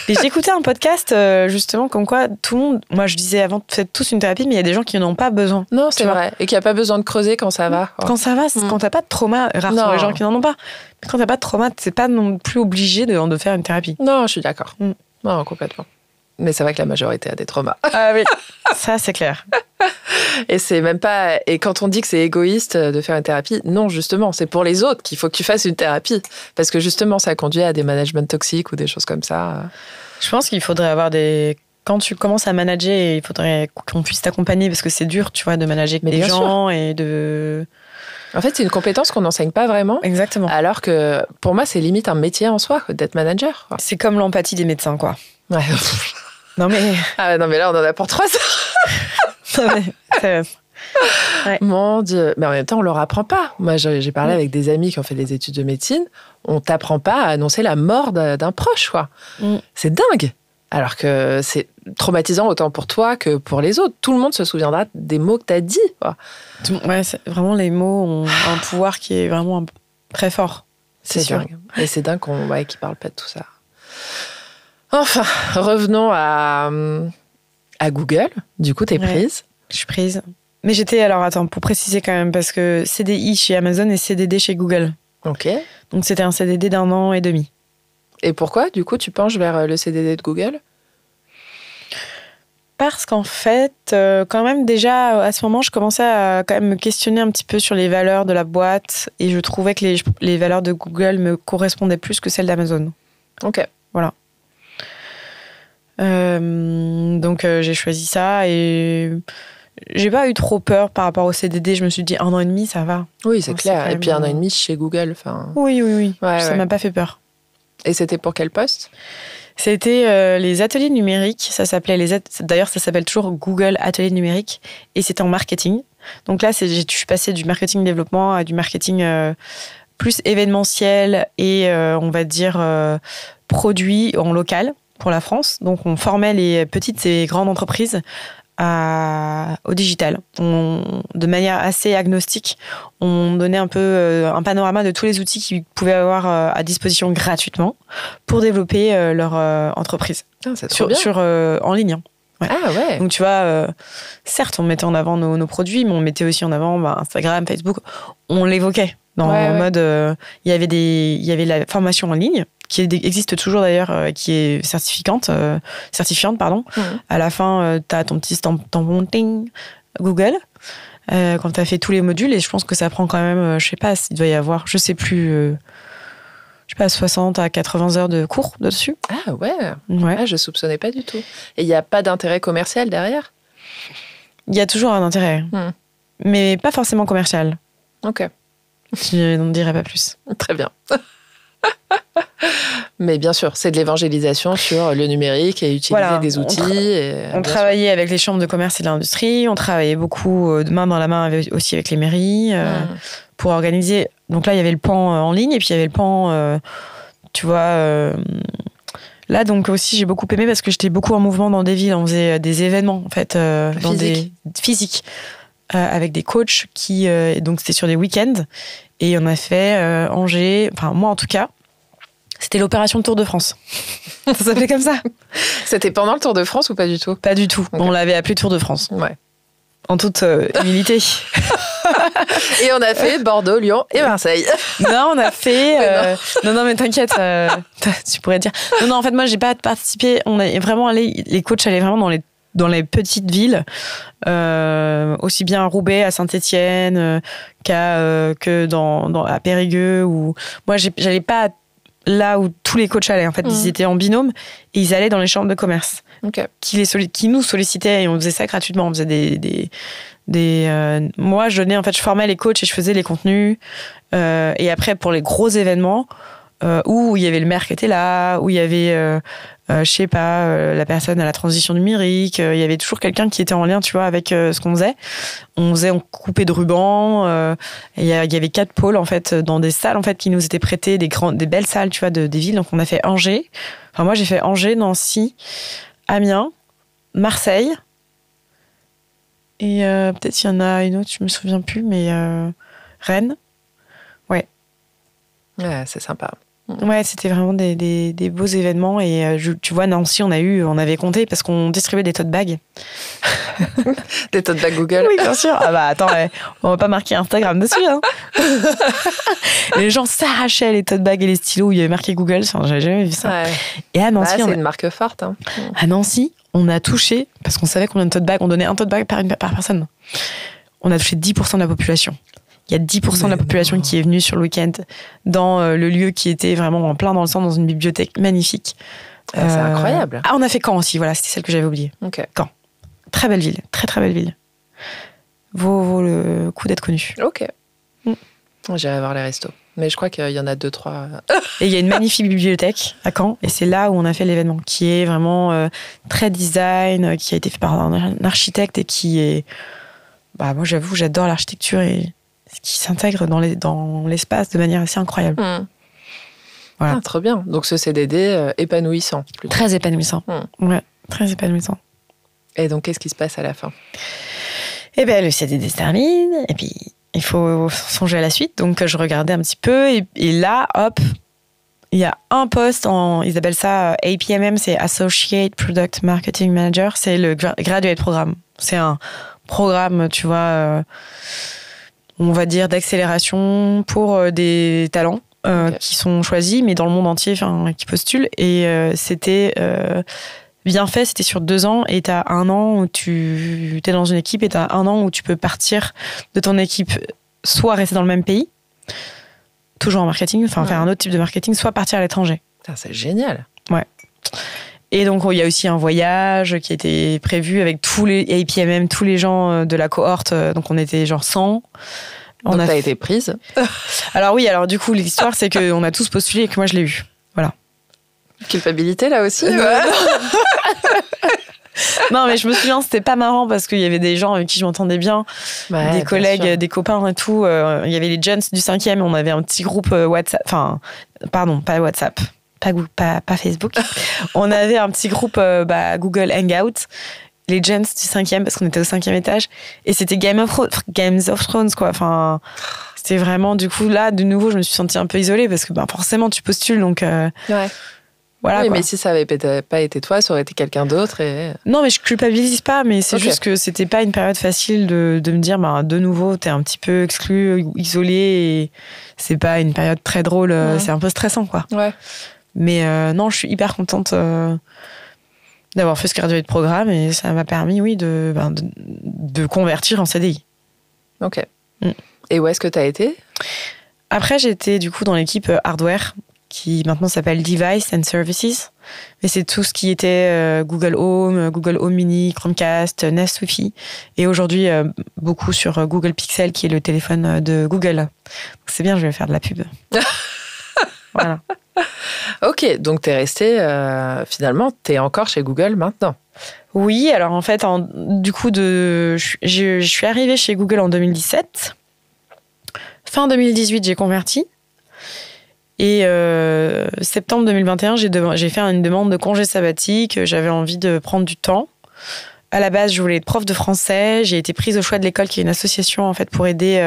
Et j'écoutais un podcast, justement, comme quoi tout le monde... Moi, je disais avant, faites tous une thérapie, mais il y a des gens qui n'en ont pas besoin. Non, c'est vrai. Et qui n'ont pas besoin de creuser quand ça va. Quand ça va, quand t'as pas de trauma. Rares sont les gens qui n'en ont pas. Mais quand t'as pas de trauma, t'es pas non plus obligé de faire une thérapie. Non, je suis d'accord. Non, complètement. Mais c'est vrai que la majorité a des traumas. Ah oui, ça c'est clair. Et c'est même pas. Et quand on dit que c'est égoïste de faire une thérapie, non, justement, c'est pour les autres qu'il faut que tu fasses une thérapie. Parce que justement, ça conduit à des managements toxiques ou des choses comme ça. Je pense qu'il faudrait avoir des. Quand tu commences à manager, il faudrait qu'on puisse t'accompagner parce que c'est dur, tu vois, de manager avec des gens et de. En fait, c'est une compétence qu'on n'enseigne pas vraiment. Exactement. Alors que pour moi, c'est limite un métier en soi d'être manager. C'est comme l'empathie des médecins, quoi. Ouais. Non mais. Ah non mais là, on en a pour 3 heures. Ouais. Mon Dieu. Mais en même temps, on leur apprend pas. Moi, j'ai parlé avec des amis qui ont fait des études de médecine. On t'apprend pas à annoncer la mort d'un proche, quoi. C'est dingue. Alors que c'est traumatisant autant pour toi que pour les autres. Tout le monde se souviendra des mots que t'as dit, quoi. Ouais, vraiment, les mots ont un pouvoir qui est vraiment très fort. C'est sûr. Dingue. Et c'est dingue qu'ils parlent pas de tout ça. Enfin, revenons à Google. Du coup, t'es prise. Je suis prise. Mais j'étais, alors attends, pour préciser quand même, parce que CDI chez Amazon et CDD chez Google. Ok. Donc c'était un CDD d'1 an et demi. Et pourquoi, du coup, tu penches vers le CDD de Google? Parce qu'en fait, quand même, déjà, à ce moment, je commençais à quand même me questionner un petit peu sur les valeurs de la boîte et je trouvais que les valeurs de Google me correspondaient plus que celles d'Amazon. Ok. Voilà. Donc, j'ai choisi ça et j'ai pas eu trop peur par rapport au CDD. Je me suis dit 1 an et demi, ça va. Oui, c'est clair. Et puis 1 an et demi chez Google. Oui. Ouais, ça m'a pas fait peur. Et c'était pour quel poste? C'était les ateliers numériques. Ça s'appelait D'ailleurs, ça s'appelle toujours Google Ateliers numériques et c'était en marketing. Donc là, je suis passée du marketing développement à du marketing plus événementiel et on va dire produit en local pour la France. Donc on formait les petites et grandes entreprises au digital. De manière assez agnostique, on donnait un peu un panorama de tous les outils qu'ils pouvaient avoir à disposition gratuitement pour développer leur entreprise. C'est trop bien. En ligne. Ouais. Ah ouais. Donc tu vois, certes, on mettait en avant nos produits, mais on mettait aussi en avant Instagram, Facebook. On l'évoquait dans le mode. Il y avait la formation en ligne qui existe toujours d'ailleurs, qui est certifiante, pardon. À la fin, tu as ton petit tampon Google quand tu as fait tous les modules et je pense que ça prend quand même, je sais pas, il doit y avoir, je sais plus, 60 à 80 heures de cours dessus. Ah ouais. Ah, je soupçonnais pas du tout. Et il n'y a pas d'intérêt commercial derrière? Il y a toujours un intérêt, mais pas forcément commercial. Ok. Je n'en dirai pas plus. Très bien. Mais bien sûr, c'est de l'évangélisation sur le numérique et utiliser des outils. On travaillait avec les chambres de commerce et de l'industrie, on travaillait beaucoup de main dans la main aussi avec les mairies pour organiser. Donc là, il y avait le pan en ligne et puis il y avait le pan, tu vois... Là, donc aussi, j'ai beaucoup aimé parce que j'étais beaucoup en mouvement dans des villes. On faisait des événements, en fait, dans des physiques, avec des coachs qui... donc, c'était sur des week-ends. Et on a fait Angers, enfin, moi en tout cas, c'était l'opération Tour de France. Ça s'appelait comme ça. C'était pendant le Tour de France ou pas du tout ? Pas du tout. Okay. On l'avait appelé Tour de France. Ouais. En toute humilité. Et on a fait Bordeaux, Lyon et Marseille. Non, on a fait... Non, mais t'inquiète, tu pourrais dire... Non, en fait, moi, j'ai pas participé. On est vraiment allé... Les coachs allaient vraiment dans les petites villes, aussi bien à Roubaix, à Saint-Étienne, que à Périgueux. Moi, j'allais pas là où tous les coachs allaient. En fait, ils étaient en binôme et ils allaient dans les chambres de commerce qui nous sollicitaient et on faisait ça gratuitement. On faisait moi, je formais les coachs et je faisais les contenus. Et après, pour les gros événements, où il y avait le maire qui était là, où il y avait, je sais pas, la personne à la transition numérique, il y avait toujours quelqu'un qui était en lien, tu vois, avec ce qu'on faisait. On coupait de rubans, et il y avait 4 pôles, en fait, dans des salles, en fait, qui nous étaient prêtées, des belles salles, tu vois, des villes. Donc, on a fait Angers. Enfin, moi, j'ai fait Angers, Nancy, Amiens, Marseille. Et peut-être il y en a une autre, je me souviens plus, mais Rennes. Ouais. Ouais, c'est sympa. Ouais, c'était vraiment des beaux événements. Et tu vois, Nancy, on avait compté parce qu'on distribuait des tote bags. Des tote bags Google. Oui, bien sûr. Ah bah attends, on va pas marquer Instagram dessus. Hein. Les gens s'arrachaient les tote bags et les stylos où il y avait marqué Google. Enfin, j'avais jamais vu ça. Ouais. Et à Nancy, c'est une marque forte. Hein. À Nancy, on a touché, parce qu'on savait combien de tote bags, on donnait un tote bag par personne. On a touché 10% de la population. Il y a 10% de la population qui est venue sur le week-end dans le lieu qui était vraiment en plein dans le centre, dans une bibliothèque magnifique. C'est incroyable. Ah, on a fait Caen aussi, voilà, c'était celle que j'avais oubliée. Okay. Caen. Très belle ville, très très belle ville. Vaut le coup d'être connue. Ok. J'irai voir les restos. Mais je crois qu'il y en a 2-3. Et il y a une magnifique bibliothèque à Caen, et c'est là où on a fait l'événement, qui est vraiment très design, qui a été fait par un architecte et qui est... Bah, moi, j'avoue, j'adore l'architecture et qui s'intègre dans l'espace de manière assez incroyable. Voilà. Ah, trop bien. Donc ce CDD épanouissant. Plutôt. Très épanouissant. Ouais, très épanouissant. Et donc, qu'est-ce qui se passe à la fin ? Eh bien, le CDD se termine, et puis il faut songer à la suite. Donc, je regardais un petit peu, et là, hop, il y a un poste, ils appellent ça APMM, c'est Associate Product Marketing Manager, c'est le Graduate Programme. C'est un programme, tu vois, on va dire d'accélération pour des talents qui sont choisis, mais dans le monde entier, qui postulent. Et c'était bien fait, c'était sur 2 ans, et t'as 1 an où tu es dans une équipe, et t'as 1 an où tu peux partir de ton équipe, soit rester dans le même pays, toujours en marketing, faire un autre type de marketing, soit partir à l'étranger. C'est génial. Ouais. Et donc, il y a aussi un voyage qui a été prévu avec tous les APMM, tous les gens de la cohorte. Donc, on était genre 100. Donc, t'as été prise. Alors oui, du coup, l'histoire, c'est qu'on a tous postulé et que moi, je l'ai eu. Voilà. Culpabilité, là aussi. Non, mais je me souviens, c'était pas marrant parce qu'il y avait des gens avec qui je m'entendais bien, des collègues, des copains et tout. Il y avait les Jeunes du 5e, on avait un petit groupe WhatsApp. Enfin, pardon, pas WhatsApp. Pas Facebook. On avait un petit groupe Google Hangout, les Gens du 5e, parce qu'on était au 5e étage, et c'était Games of Thrones, quoi. Enfin, c'était vraiment, du coup, là, de nouveau, je me suis sentie un peu isolée, parce que forcément, tu postules, donc... ouais. Voilà, oui, mais si ça avait pas été toi, ça aurait été quelqu'un d'autre. Non, mais je culpabilise pas, mais c'est juste que c'était pas une période facile de me dire, de nouveau, t'es un petit peu exclu, isolé, et c'est pas une période très drôle, c'est un peu stressant, quoi. Ouais. Mais non, je suis hyper contente d'avoir fait ce graduate programme, et ça m'a permis, oui, de convertir en CDI. Ok. Et où est-ce que tu as été ? Après, j'étais du coup dans l'équipe hardware, qui maintenant s'appelle Device and Services. Mais c'est tout ce qui était Google Home Mini, Chromecast, Nest Wi-Fi. Et aujourd'hui, beaucoup sur Google Pixel, qui est le téléphone de Google. Donc c'est bien, je vais faire de la pub. Voilà. Ok, donc t'es resté, finalement, t'es encore chez Google maintenant. Oui, alors en fait, du coup, je suis arrivée chez Google en 2017. Fin 2018, j'ai converti. Et septembre 2021, j'ai fait une demande de congé sabbatique. J'avais envie de prendre du temps. À la base, je voulais être prof de français. J'ai été prise au choix de l'école, qui est une association en fait pour aider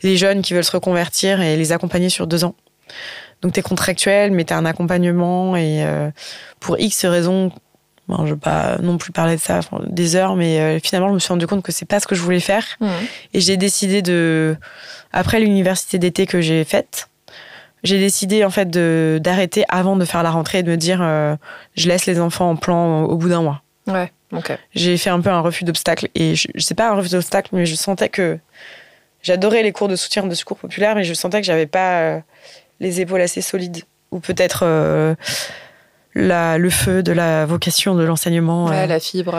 les jeunes qui veulent se reconvertir et les accompagner sur 2 ans. Donc, t'es contractuel, mais t'as un accompagnement et pour X raisons, bon, je ne veux pas non plus parler de ça des heures, mais finalement, je me suis rendu compte que c'est pas ce que je voulais faire. Et j'ai décidé après l'université d'été que j'ai faite, j'ai décidé en fait d'arrêter avant de faire la rentrée et de me dire je laisse les enfants en plan au bout d'un mois. Ouais, ok. J'ai fait un peu un refus d'obstacle et je sais pas un refus d'obstacle, mais je sentais que j'adorais les cours de soutien de secours populaire, mais je sentais que j'avais pas les épaules assez solides ou peut-être le feu de la vocation de l'enseignement. Ouais, la fibre.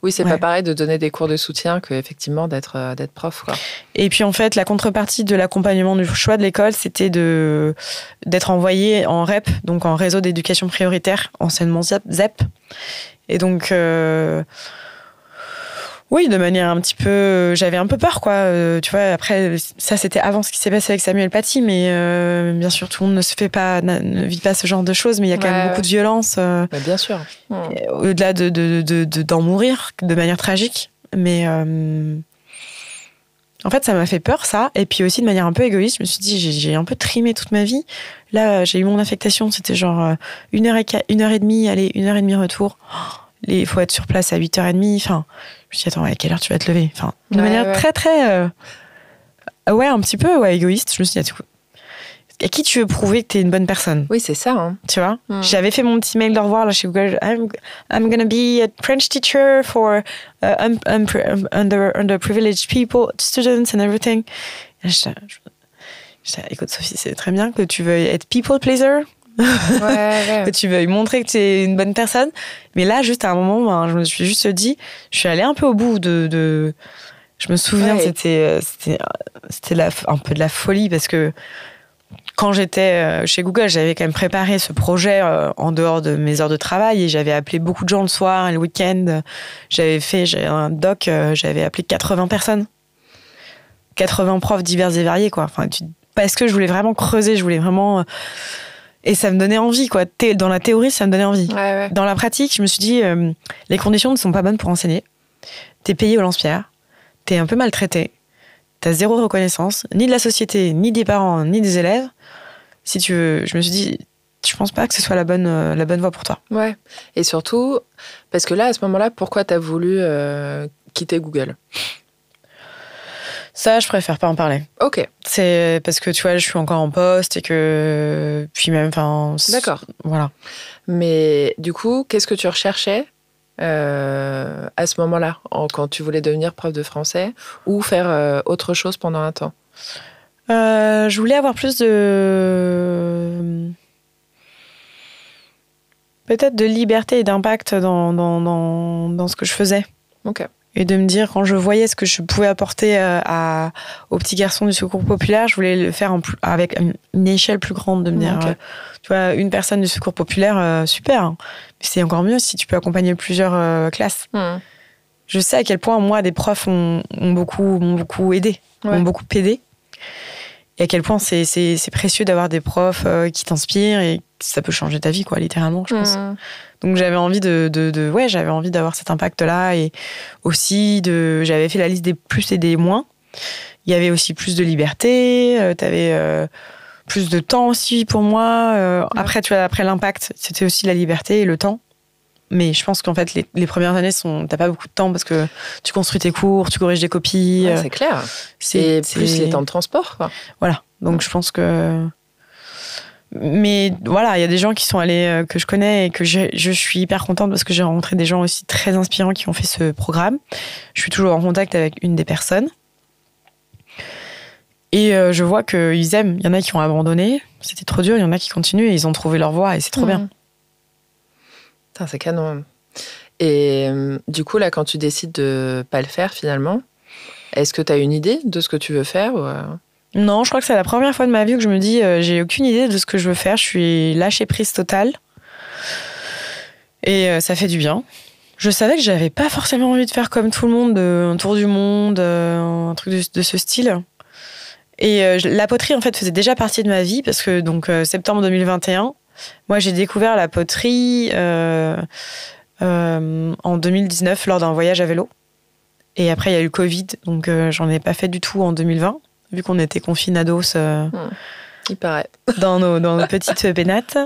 Oui, c'est Ouais. pas pareil de donner des cours de soutien que effectivement d'être prof, quoi. Et puis en fait, la contrepartie de l'accompagnement du choix de l'école, c'était d'être envoyé en REP, donc en réseau d'éducation prioritaire, anciennement ZEP. Et donc, oui, de manière un petit peu... J'avais un peu peur, quoi. Tu vois, après, ça, c'était avant ce qui s'est passé avec Samuel Paty, mais bien sûr, tout le monde ne vit pas ce genre de choses, mais il y a quand même beaucoup de violence. Mais bien sûr. Au-delà d'en mourir de manière tragique. Mais en fait, ça m'a fait peur, ça. Et puis aussi, de manière un peu égoïste, je me suis dit, j'ai un peu trimé toute ma vie. Là, j'ai eu mon affectation, c'était genre 1h30, allez, 1h30 retour. Il faut être sur place à 8h30. Enfin, je me suis dit, attends, à quelle heure tu vas te lever? Enfin, de manière très, très... ouais, un petit peu égoïste. Je me suis dit, à qui tu veux prouver que t'es une bonne personne? Oui, c'est ça. Hein. Tu vois, j'avais fait mon petit mail de revoir là chez Google. I'm gonna be a French teacher for underprivileged people, students and everything. Écoute, Sophie, c'est très bien que tu veuilles être people pleaser. Ouais. Que tu veuilles montrer que tu es une bonne personne. Mais là, juste à un moment, je me suis juste dit, je suis allée un peu au bout de... Je me souviens, c'était un peu de la folie parce que quand j'étais chez Google, j'avais quand même préparé ce projet en dehors de mes heures de travail et j'avais appelé beaucoup de gens le soir et le week-end. J'avais un doc, j'avais appelé 80 personnes. 80 profs divers et variés, quoi. Enfin, parce que je voulais vraiment creuser, je voulais vraiment... Et ça me donnait envie, quoi. Dans la théorie, ça me donnait envie. Ouais. Dans la pratique, je me suis dit, les conditions ne sont pas bonnes pour enseigner. T'es payé au lance-pierre, t'es un peu maltraité, t'as zéro reconnaissance, ni de la société, ni des parents, ni des élèves. Si tu veux, je me suis dit, je pense pas que ce soit la bonne voie pour toi. Ouais. Et surtout, parce que là, à ce moment-là, pourquoi t'as voulu quitter Google? Ça, je préfère pas en parler. Ok. C'est parce que, tu vois, je suis encore en poste et que... Puis même, enfin... D'accord. Voilà. Mais du coup, qu'est-ce que tu recherchais à ce moment-là, quand tu voulais devenir prof de français ou faire autre chose pendant un temps? Je voulais avoir plus de... Peut-être de liberté et d'impact dans ce que je faisais. Ok. Et de me dire, quand je voyais ce que je pouvais apporter aux petits garçons du secours populaire, je voulais le faire avec une échelle plus grande, de me dire, tu vois, une personne du secours populaire, super. Hein. Mais c'est encore mieux si tu peux accompagner plusieurs classes. Je sais à quel point, moi, des profs m'ont beaucoup aidé, m'ont beaucoup aidé. Et à quel point c'est précieux d'avoir des profs qui t'inspirent et ça peut changer ta vie, quoi, littéralement, je pense. Donc j'avais envie j'avais envie d'avoir cet impact-là et aussi j'avais fait la liste des plus et des moins. Il y avait aussi plus de liberté, t'avais plus de temps aussi pour moi. Après, tu vois, après l'impact, c'était aussi la liberté et le temps. Mais je pense qu'en fait, les premières années, t'as pas beaucoup de temps parce que tu construis tes cours, tu corriges des copies. Ouais, c'est clair. C'est plus les temps de transport, quoi. Voilà. Donc je pense que... Mais voilà, il y a des gens qui sont allés, que je connais et que je suis hyper contente parce que j'ai rencontré des gens aussi très inspirants qui ont fait ce programme. Je suis toujours en contact avec une des personnes. Et je vois qu'ils aiment. Il y en a qui ont abandonné, c'était trop dur. Il y en a qui continuent et ils ont trouvé leur voie et c'est trop bien. Putain, c'est canon. Et du coup, là, quand tu décides de pas le faire finalement, est-ce que tu as une idée de ce que tu veux faire ou... Non, je crois que c'est la première fois de ma vie que je me dis j'ai aucune idée de ce que je veux faire. Je suis lâcher prise totale. Et ça fait du bien. Je savais que j'avais pas forcément envie de faire comme tout le monde, un tour du monde, un truc de ce style. Et la poterie, en fait, faisait déjà partie de ma vie parce que, donc, septembre 2021, moi, j'ai découvert la poterie en 2019 lors d'un voyage à vélo. Et après, il y a eu le Covid, donc j'en ai pas fait du tout en 2020, vu qu'on était confinados il paraît. dans nos petites pénates.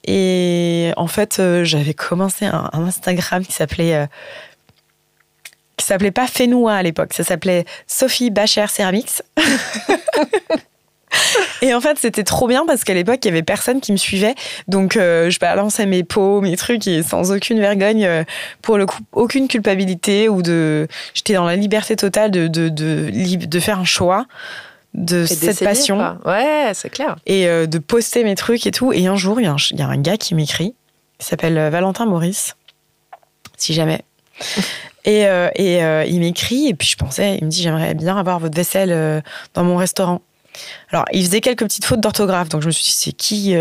Et en fait, j'avais commencé un Instagram qui s'appelait pas Fénoua à l'époque, ça s'appelait Sophie Bacher Ceramics. Et en fait, c'était trop bien parce qu'à l'époque, il y avait personne qui me suivait. Donc, je balançais mes pots, mes trucs, et sans aucune vergogne, pour le coup, aucune culpabilité j'étais dans la liberté totale de faire un choix de cette passion. Quoi. Ouais, c'est clair. Et de poster mes trucs et tout. Et un jour, il y a un gars qui m'écrit, qui s'appelle Valentin Maurice, si jamais. Et il m'écrit, et puis il me dit, j'aimerais bien avoir votre vaisselle dans mon restaurant. Alors, il faisait quelques petites fautes d'orthographe, donc je me suis dit, c'est qui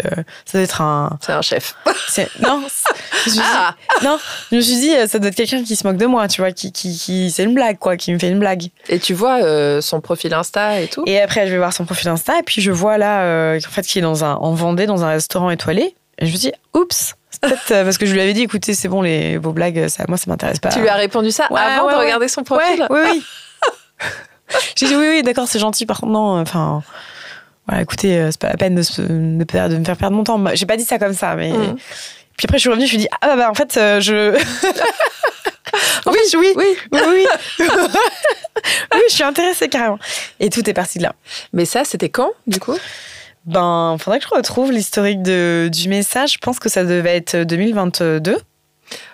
ça doit être un... C'est un chef. Non, je me suis dit, ça doit être quelqu'un qui se moque de moi, tu vois, qui c'est une blague, quoi, qui me fait une blague. Et tu vois son profil Insta et tout. Et après, je vais voir son profil Insta, et puis je vois là, en fait, qu'il est en Vendée, dans un restaurant étoilé, et je me dis, oups, c'est peut-être parce que je lui avais dit, écoutez, c'est bon, vos blagues, moi, ça m'intéresse pas. Tu lui as répondu ça avant de regarder son profil? Oui. J'ai dit oui, d'accord, c'est gentil. Par contre, non, enfin, voilà, écoutez, c'est pas la peine de me faire perdre mon temps. J'ai pas dit ça comme ça, mais. Puis après, je suis revenue, je me suis dit, en fait, je. Oui. Oui, je suis intéressée carrément. Et tout est parti de là. Mais ça, c'était quand, du coup? Faudrait que je retrouve l'historique du message. Je pense que ça devait être 2022.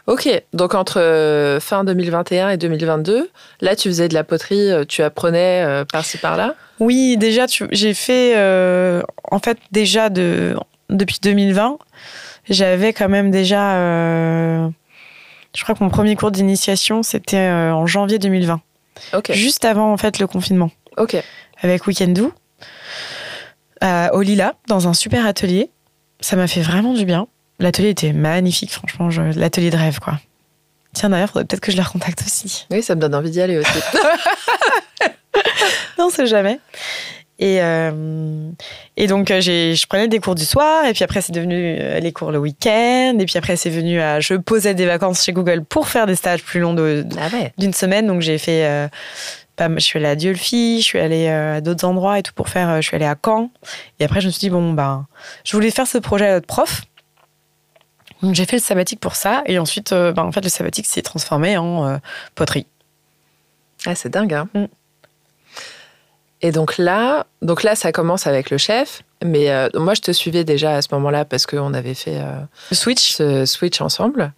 Ok, donc entre fin 2021 et 2022, là tu faisais de la poterie, tu apprenais par-ci par-là? Oui, déjà j'ai fait, en fait déjà depuis 2020, j'avais quand même déjà, je crois que mon premier cours d'initiation c'était en janvier 2020, juste avant en fait le confinement. Ok. Avec Weekendoo, au Lila, dans un super atelier, ça m'a fait vraiment du bien. L'atelier était magnifique, franchement, l'atelier de rêve, quoi. Tiens, d'ailleurs, faudrait peut-être que je les recontacte aussi. Oui, ça me donne envie d'y aller aussi. Non, c'est jamais. Et donc, je prenais des cours du soir, et puis après, c'est devenu les cours le week-end, et puis après, c'est venu je posais des vacances chez Google pour faire des stages plus longs d'une semaine. Donc, j'ai fait... je suis allée à Dieulfi, je suis allée à d'autres endroits et tout pour faire... je suis allée à Caen. Et après, je me suis dit, je voulais faire ce projet à notre prof. Donc, j'ai fait le sabbatique pour ça. Et ensuite, en fait, le sabbatique s'est transformé en poterie. Ah, c'est dingue, hein. Et donc là, ça commence avec le chef. Mais moi, je te suivais déjà à ce moment-là parce qu'on avait fait ce switch ensemble.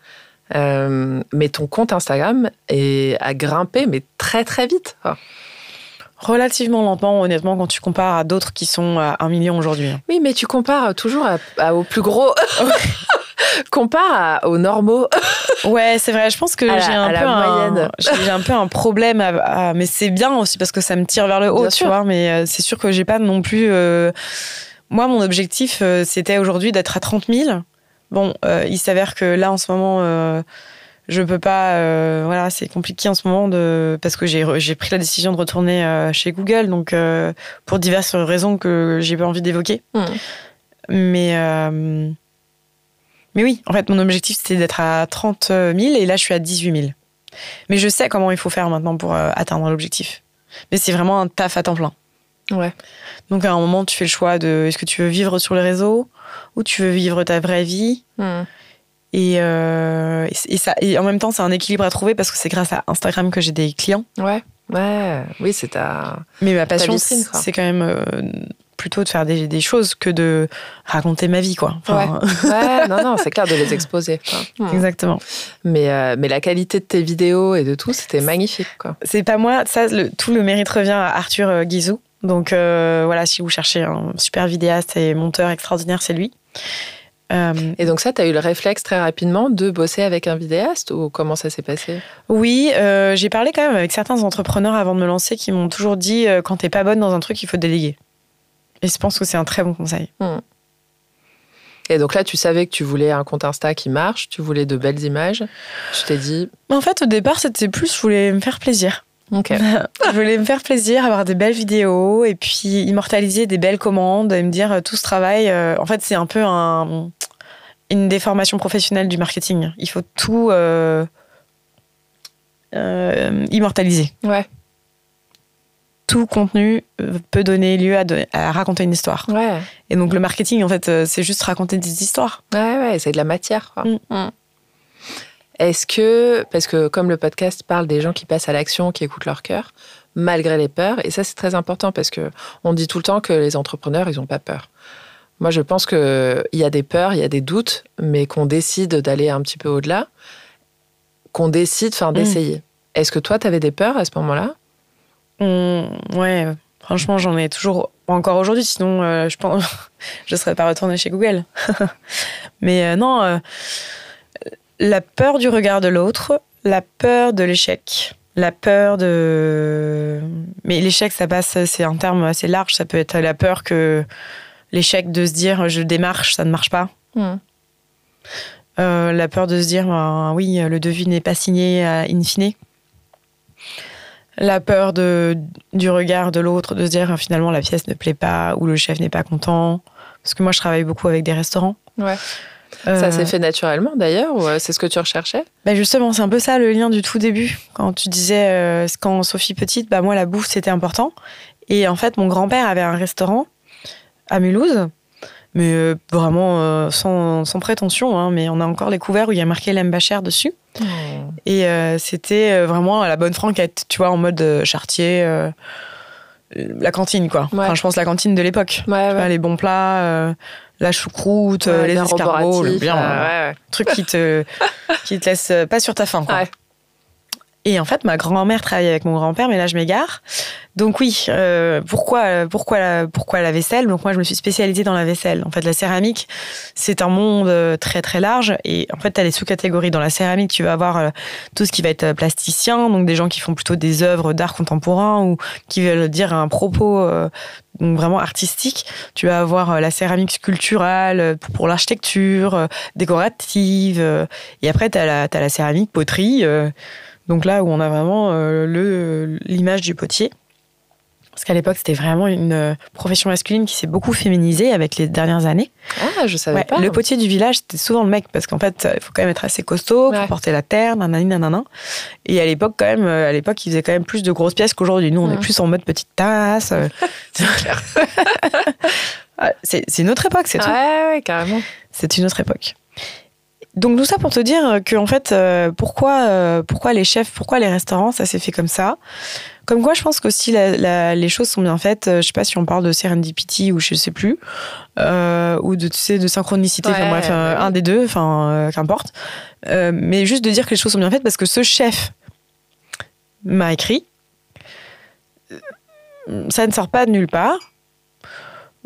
Mais ton compte Instagram a grimpé, mais très, très vite. Oh. Relativement lentement, honnêtement, quand tu compares à d'autres qui sont à 1 million aujourd'hui. Oui, mais tu compares toujours aux plus gros. Compare aux normaux. Ouais, c'est vrai. Je pense que j'ai un peu un problème, mais c'est bien aussi parce que ça me tire vers le haut, tu vois. Mais c'est sûr que j'ai pas non plus. Moi, mon objectif, c'était aujourd'hui d'être à 30 000. Bon, il s'avère que là, en ce moment, je peux pas. Voilà, c'est compliqué en ce moment parce que j'ai pris la décision de retourner chez Google, donc pour diverses raisons que j'ai pas envie d'évoquer. Mais oui, en fait, mon objectif, c'était d'être à 30 000 et là, je suis à 18 000. Mais je sais comment il faut faire maintenant pour atteindre l'objectif. Mais c'est vraiment un taf à temps plein. Ouais. Donc, à un moment, tu fais le choix de est-ce que tu veux vivre sur les réseaux ou tu veux vivre ta vraie vie. Et en même temps, c'est un équilibre à trouver parce que c'est grâce à Instagram que j'ai des clients. Ouais. Oui, c'est ta. Mais ma passion, vitrine, c'est quand même plutôt de faire des choses que de raconter ma vie, quoi. Enfin, ouais, non, c'est clair de les exposer. Exactement. Mais la qualité de tes vidéos et de tout, c'était magnifique, quoi. C'est pas moi, tout le mérite revient à Arthur Guizou. Donc voilà, si vous cherchez un super vidéaste et monteur extraordinaire, c'est lui. Et donc ça, tu as eu le réflexe très rapidement de bosser avec un vidéaste ou comment ça s'est passé? Oui, j'ai parlé quand même avec certains entrepreneurs avant de me lancer qui m'ont toujours dit quand t'es pas bonne dans un truc, il faut déléguer. Et je pense que c'est un très bon conseil. Et donc là, tu savais que tu voulais un compte Insta qui marche, tu voulais de belles images. Tu t'es dit... En fait, au départ, c'était plus, je voulais me faire plaisir. Ok. Je voulais me faire plaisir, avoir des belles vidéos et puis immortaliser des belles commandes et me dire tout ce travail. En fait, c'est un peu une déformation professionnelle du marketing. Il faut tout immortaliser. Ouais. Tout contenu peut donner lieu à raconter une histoire. Ouais. Et donc le marketing, en fait, c'est juste raconter des histoires. Ouais, c'est de la matière, quoi. Est-ce que, parce que comme le podcast parle des gens qui passent à l'action, qui écoutent leur cœur, malgré les peurs, et ça c'est très important parce que on dit tout le temps que les entrepreneurs, ils n'ont pas peur. Moi, je pense qu'il y a des peurs, il y a des doutes, mais qu'on décide d'aller un petit peu au-delà, qu'on décide d'essayer. Est-ce que toi, tu avais des peurs à ce moment-là? Ouais, franchement, j'en ai toujours, encore aujourd'hui, sinon je pense je ne serais pas retournée chez Google. Mais non, la peur du regard de l'autre, la peur de l'échec, la peur de... Mais l'échec, ça passe, c'est un terme assez large, ça peut être la peur que l'échec de se dire je démarche, ça ne marche pas. La peur de se dire oui, le devis n'est pas signé in fine. La peur du regard de l'autre, de se dire finalement la pièce ne plaît pas ou le chef n'est pas content. Parce que moi, je travaille beaucoup avec des restaurants. Ouais. Ça s'est fait naturellement d'ailleurs ou c'est ce que tu recherchais? Justement, c'est un peu ça le lien du tout début. Quand tu disais, quand Sophie petite, moi la bouffe c'était important. Et en fait, mon grand-père avait un restaurant à Mulhouse, mais vraiment sans prétention, hein, mais on a encore les couverts où il y a marqué Lem Bacher dessus. Et c'était vraiment à la bonne franquette, tu vois, en mode Chartier, la cantine, quoi. Ouais. Enfin, je pense la cantine de l'époque. Ouais. Vois, les bons plats, la choucroute, les escargots, le truc qui te laisse pas sur ta faim, quoi. Ouais. Et en fait, ma grand-mère travaillait avec mon grand-père, mais là, je m'égare. Donc oui, pourquoi la vaisselle? Donc moi, je me suis spécialisée dans la vaisselle. En fait, la céramique, c'est un monde très, très large. Et en fait, tu as les sous-catégories. Dans la céramique, tu vas avoir tout ce qui va être plasticien, donc des gens qui font plutôt des œuvres d'art contemporain ou qui veulent dire un propos donc vraiment artistique. Tu vas avoir la céramique sculpturale pour l'architecture, décorative. Et après, tu as la céramique poterie. Donc là où on a vraiment l'image du potier. Parce qu'à l'époque, c'était vraiment une profession masculine qui s'est beaucoup féminisée avec les dernières années. Ah, je savais pas. Le potier du village, c'était souvent le mec, parce qu'en fait, il faut quand même être assez costaud pour porter la terre, nanana. Et à l'époque, il faisait quand même plus de grosses pièces qu'aujourd'hui. Nous, on est plus en mode petite tasse. C'est clair. C'est une autre époque, c'est tout. Ouais, carrément. C'est une autre époque. Donc tout ça pour te dire que en fait, pourquoi les chefs, pourquoi les restaurants, ça s'est fait comme ça. Comme quoi, je pense qu'aussi les choses sont bien faites. Je sais pas si on parle de serendipity ou je sais plus, ou de synchronicité. Enfin bref, un des deux, qu'importe. Mais juste de dire que les choses sont bien faites parce que ce chef m'a écrit. Ça ne sort pas de nulle part.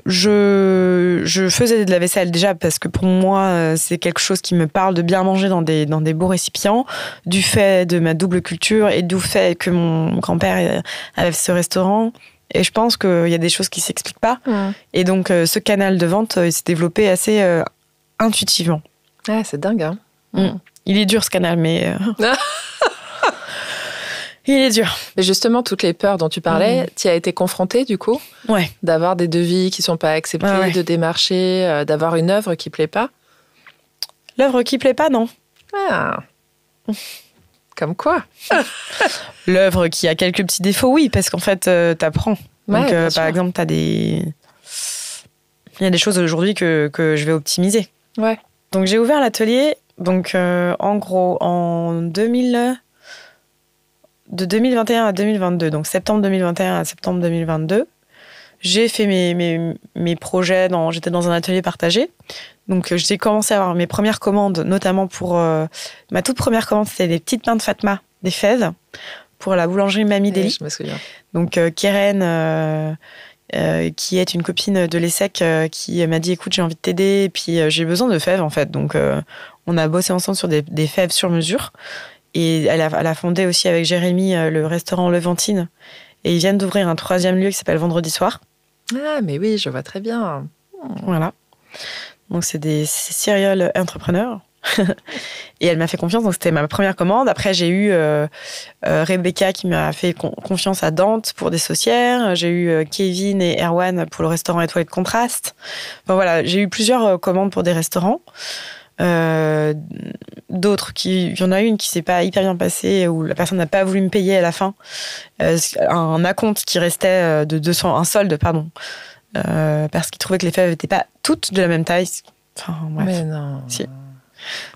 Je faisais de la vaisselle déjà parce que pour moi c'est quelque chose qui me parle de bien manger dans des beaux récipients, du fait de ma double culture et du fait que mon grand-père avait ce restaurant. Et je pense qu'il y a des choses qui s'expliquent pas. Et donc ce canal de vente il s'est développé assez intuitivement. Ah, c'est dingue, hein. Il est dur ce canal, mais il est dur. Mais justement, toutes les peurs dont tu parlais, tu y as été confrontée du coup? Ouais. D'avoir des devis qui sont pas acceptés, de démarcher, d'avoir une œuvre qui plaît pas? L'œuvre qui plaît pas, non. Ah. Comme quoi? L'œuvre qui a quelques petits défauts, oui, parce qu'en fait, t'apprends. Donc, par exemple, il y a des choses aujourd'hui que je vais optimiser. Ouais. Donc, j'ai ouvert l'atelier, donc en gros, de 2021 à 2022, donc septembre 2021 à septembre 2022, j'ai fait mes projets, j'étais dans un atelier partagé. Donc, j'ai commencé à avoir mes premières commandes, notamment pour... ma toute première commande, c'était les petites pains de Fatma, des fèves, pour la boulangerie Mamie Deli. Je me souviens. Donc, Kéren qui est une copine de l'ESSEC, qui m'a dit écoute, j'ai envie de t'aider, et puis j'ai besoin de fèves en fait. Donc on a bossé ensemble sur des fèves sur mesure. Et elle a fondé aussi avec Jérémy le restaurant Levantine. Et ils viennent d'ouvrir un 3e lieu qui s'appelle Vendredi Soir. Ah, mais oui, je vois très bien. Voilà. Donc, c'est des serial entrepreneurs. Et elle m'a fait confiance, donc c'était ma première commande. Après, j'ai eu Rebecca qui m'a fait confiance à Dante pour des saucières. J'ai eu Kevin et Erwan pour le restaurant Étoile de Contraste. Enfin, voilà, j'ai eu plusieurs commandes pour des restaurants. D'autres il y en a une qui s'est pas hyper bien passée où la personne n'a pas voulu me payer à la fin, un acompte qui restait de 200, un solde pardon, parce qu'il trouvait que les fèves n'étaient pas toutes de la même taille. Enfin bref. Mais non. Si.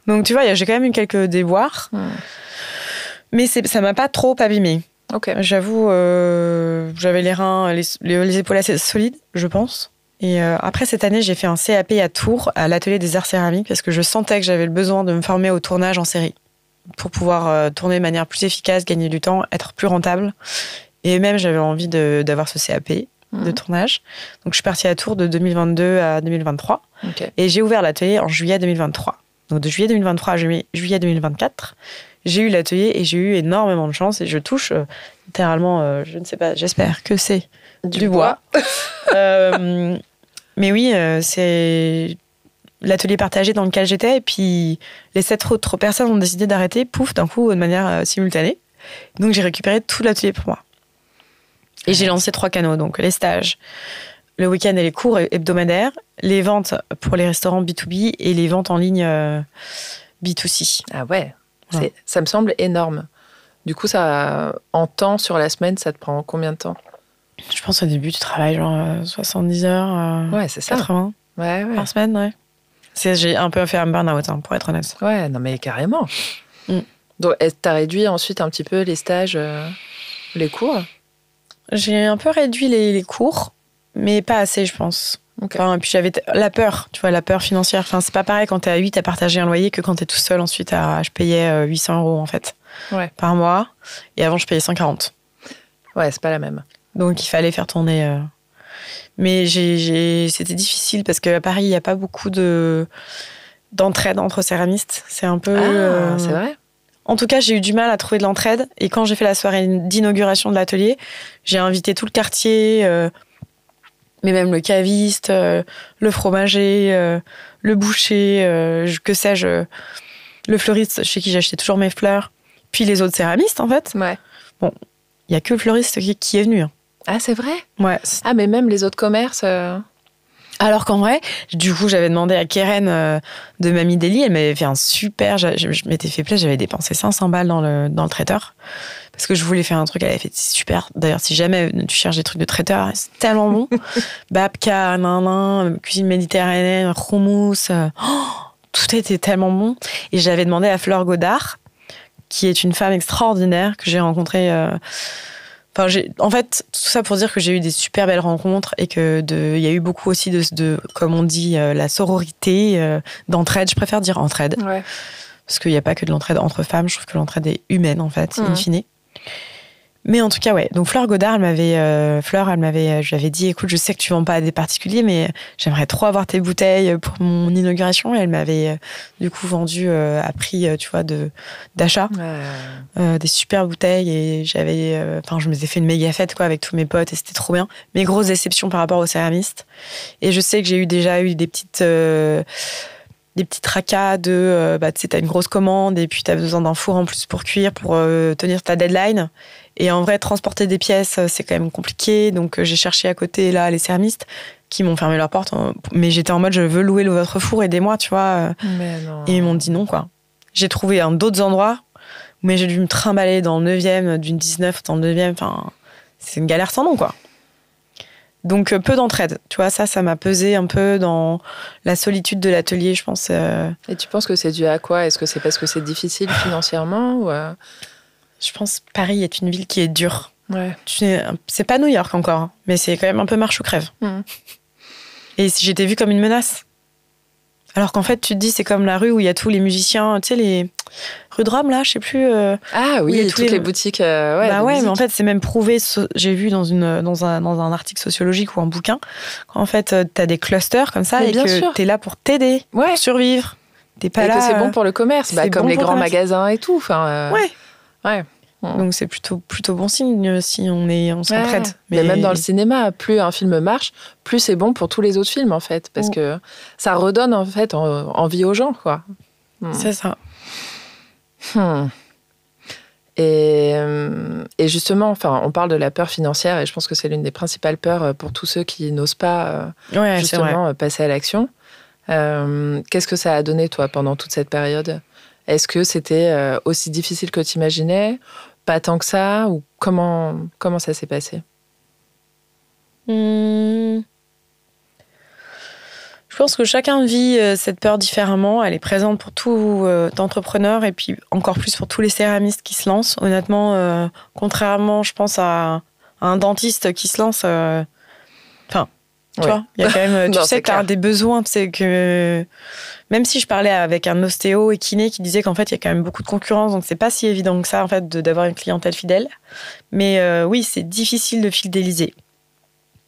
Donc tu vois, j'ai quand même eu quelques déboires, mais ça m'a pas trop abîmée. Ok. J'avoue, j'avais les reins, les épaules assez solides, je pense. Et après cette année, j'ai fait un CAP à Tours, à l'atelier des arts céramiques, parce que je sentais que j'avais le besoin de me former au tournage en série pour pouvoir tourner de manière plus efficace, gagner du temps, être plus rentable. Et même, j'avais envie d'avoir ce CAP de tournage. Donc, je suis partie à Tours de 2022 à 2023. Okay. Et j'ai ouvert l'atelier en juillet 2023. Donc, de juillet 2023 à juillet 2024, j'ai eu l'atelier et j'ai eu énormément de chance. Et je touche littéralement, je ne sais pas, j'espère que c'est du bois. Mais oui, c'est l'atelier partagé dans lequel j'étais. Et puis, les 7 autres personnes ont décidé d'arrêter, pouf, d'un coup, de manière simultanée. Donc, j'ai récupéré tout l'atelier pour moi. Et j'ai lancé 3 canaux. Donc, les stages, le week-end et les cours hebdomadaires, les ventes pour les restaurants B2B et les ventes en ligne B2C. Ah ouais, ça me semble énorme. Du coup, ça, en temps sur la semaine, ça te prend combien de temps ? Je pense au début, tu travailles genre 70 heures, ouais, c'est ça. 80 par semaine, ouais. J'ai un peu fait un burn-out, pour être honnête. Ouais, non mais carrément. Donc, t'as réduit ensuite un petit peu les stages, les cours ? J'ai un peu réduit les cours, mais pas assez, je pense. Okay. Enfin, et puis j'avais la peur, tu vois, la peur financière. Enfin, c'est pas pareil quand t'es à 8 à partager un loyer que quand t'es tout seul. Ensuite, je payais 800 € en fait, par mois. Et avant, je payais 140. Ouais, c'est pas la même. Donc, il fallait faire tourner. Mais c'était difficile parce qu'à Paris, il n'y a pas beaucoup d'entraide entre céramistes. C'est un peu... c'est vrai ? En tout cas, j'ai eu du mal à trouver de l'entraide. Et quand j'ai fait la soirée d'inauguration de l'atelier, j'ai invité tout le quartier, mais même le caviste, le fromager, le boucher, que sais-je, le fleuriste chez qui j'achetais toujours mes fleurs, puis les autres céramistes, en fait. Ouais. Bon, il n'y a que le fleuriste qui est venu. Ah, c'est vrai ? Ouais. Ah, mais même les autres commerces... Alors qu'en vrai, du coup, j'avais demandé à Keren de Mamie Deli, elle m'avait fait un super... Je m'étais fait plaisir, j'avais dépensé 500 balles dans le traiteur, parce que je voulais faire un truc, elle avait fait super. D'ailleurs, si jamais tu cherches des trucs de traiteur, c'est tellement bon. Babka, cuisine méditerranéenne, hummus, tout était tellement bon. Et j'avais demandé à Fleur Godard, qui est une femme extraordinaire que j'ai rencontrée... en fait, tout ça pour dire que j'ai eu des super belles rencontres et il y a eu beaucoup aussi de comme on dit, la sororité, d'entraide. Je préfère dire entraide. Ouais. Parce qu'il n'y a pas que de l'entraide entre femmes. Je trouve que l'entraide est humaine, en fait, in fine. Mais en tout cas, ouais. Donc, Fleur Godard, je lui avais dit, écoute, je sais que tu vends pas à des particuliers, mais j'aimerais trop avoir tes bouteilles pour mon inauguration. Et elle m'avait, du coup, vendu à prix, tu vois, d'achat. Des super bouteilles. Et je m'étais fait une méga fête, quoi, avec tous mes potes. Et c'était trop bien. Mais grosse déception par rapport aux céramistes. Et je sais que j'ai déjà eu des petites tracas de, tu sais, t'as une grosse commande et puis t'as besoin d'un four en plus pour cuire, pour tenir ta deadline. Et en vrai, transporter des pièces, c'est quand même compliqué. Donc, j'ai cherché à côté, là, les céramistes qui m'ont fermé leurs portes. Mais j'étais en mode, je veux louer votre four, aidez-moi, tu vois. Mais non. Et ils m'ont dit non, quoi. J'ai trouvé d'autres endroits, mais j'ai dû me trimballer dans le 9e, d'une 19 dans le 9e. Enfin, c'est une galère sans nom, quoi. Donc, peu d'entraide. Tu vois, ça m'a pesé un peu dans la solitude de l'atelier, je pense. Et tu penses que c'est dû à quoi ? Est-ce que c'est parce que c'est difficile financièrement ou Je pense que Paris est une ville qui est dure. Ouais. C'est pas New York encore, mais c'est quand même un peu marche ou crève. Et j'étais vue comme une menace. Alors qu'en fait, tu te dis, c'est comme la rue où il y a tous les musiciens, tu sais, rue de Rome, là, je sais plus. Ah oui, toutes les boutiques. Ouais, mais en fait, c'est même prouvé. J'ai vu dans un article sociologique ou un bouquin qu'en fait, t'as des clusters comme ça et que t'es là pour t'aider, pour survivre. T'es pas et là. Que c'est bon pour le commerce, comme les grands magasins et tout. Enfin, ouais. Donc c'est plutôt bon signe si on s'entraide. Mais même dans le cinéma, plus un film marche, plus c'est bon pour tous les autres films en fait, parce que ça redonne en fait envie aux gens, quoi. C'est ça. Et justement, enfin, on parle de la peur financière et je pense que c'est l'une des principales peurs pour tous ceux qui n'osent pas justement passer à l'action. Qu'est-ce que ça a donné toi pendant toute cette période ? Est-ce que c'était aussi difficile que tu imaginais ? Pas tant que ça ? Ou comment ça s'est passé ? Je pense que chacun vit cette peur différemment. Elle est présente pour tout entrepreneur et puis encore plus pour tous les céramistes qui se lancent. Honnêtement, contrairement, je pense, à un dentiste qui se lance... tu vois, il y a quand même... Tu sais que tu as des besoins, tu sais que... Même si je parlais avec un ostéo et kiné qui disait qu'en fait, il y a quand même beaucoup de concurrence, donc c'est pas si évident que ça, en fait, d'avoir une clientèle fidèle. Mais oui, c'est difficile de fidéliser.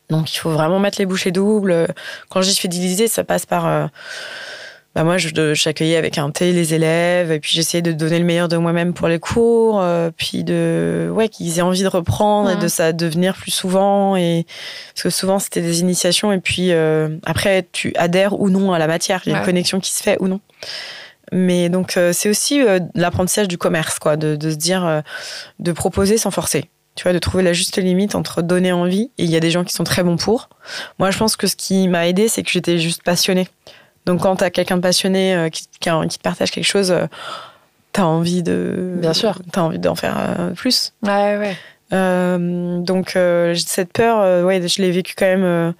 Donc, il faut vraiment mettre les bouchées doubles. Quand je dis fidéliser, ça passe par... moi, j'accueillais avec un thé les élèves, et puis j'essayais de donner le meilleur de moi-même pour les cours, puis qu'ils aient envie de reprendre et de venir plus souvent. Parce que souvent, c'était des initiations, et puis après, tu adhères ou non à la matière. Il y a une connexion qui se fait ou non. Mais donc, c'est aussi l'apprentissage du commerce, quoi, de se dire, de proposer sans forcer. Tu vois, de trouver la juste limite entre donner envie, et il y a des gens qui sont très bons pour. Moi, je pense que ce qui m'a aidée, c'est que j'étais juste passionnée. Donc, quand tu as quelqu'un de passionné qui te partage quelque chose, tu as envie de... Bien sûr. Tu as envie d'en faire plus. Ouais. Donc, cette peur, je l'ai vécue quand même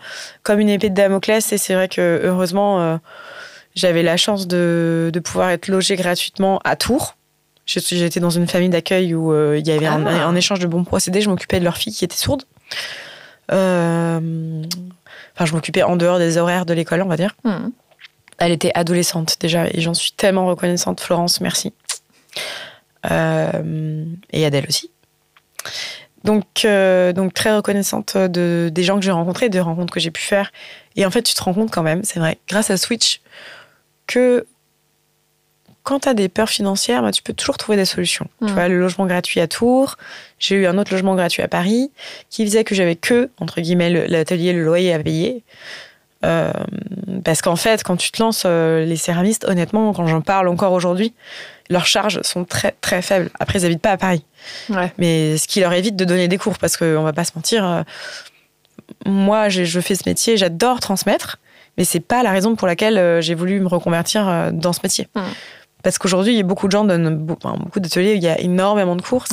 comme une épée de Damoclès. Et c'est vrai que, heureusement, j'avais la chance de pouvoir être logée gratuitement à Tours. J'étais dans une famille d'accueil où il y avait un échange de bons procédés. Je m'occupais de leur fille qui était sourde. Je m'occupais en dehors des horaires de l'école, on va dire. Elle était adolescente déjà et j'en suis tellement reconnaissante. Florence, merci. Et Adèle aussi. Donc très reconnaissante des gens que j'ai rencontrés, des rencontres que j'ai pu faire. Et en fait, tu te rends compte quand même, c'est vrai, grâce à Switch, que quand tu as des peurs financières, tu peux toujours trouver des solutions. Tu vois, le logement gratuit à Tours, j'ai eu un autre logement gratuit à Paris qui faisait que j'avais que, entre guillemets, l'atelier, le loyer à payer. Parce qu'en fait, quand tu te lances, les céramistes, honnêtement, quand j'en parle encore aujourd'hui, leurs charges sont très, très faibles. Après, ils n'habitent pas à Paris. Ouais. Mais ce qui leur évite de donner des cours, parce qu'on ne va pas se mentir, moi, je fais ce métier, j'adore transmettre, mais ce n'est pas la raison pour laquelle j'ai voulu me reconvertir dans ce métier. Parce qu'aujourd'hui, il y a beaucoup de gens donnent beaucoup d'ateliers, il y a énormément de cours.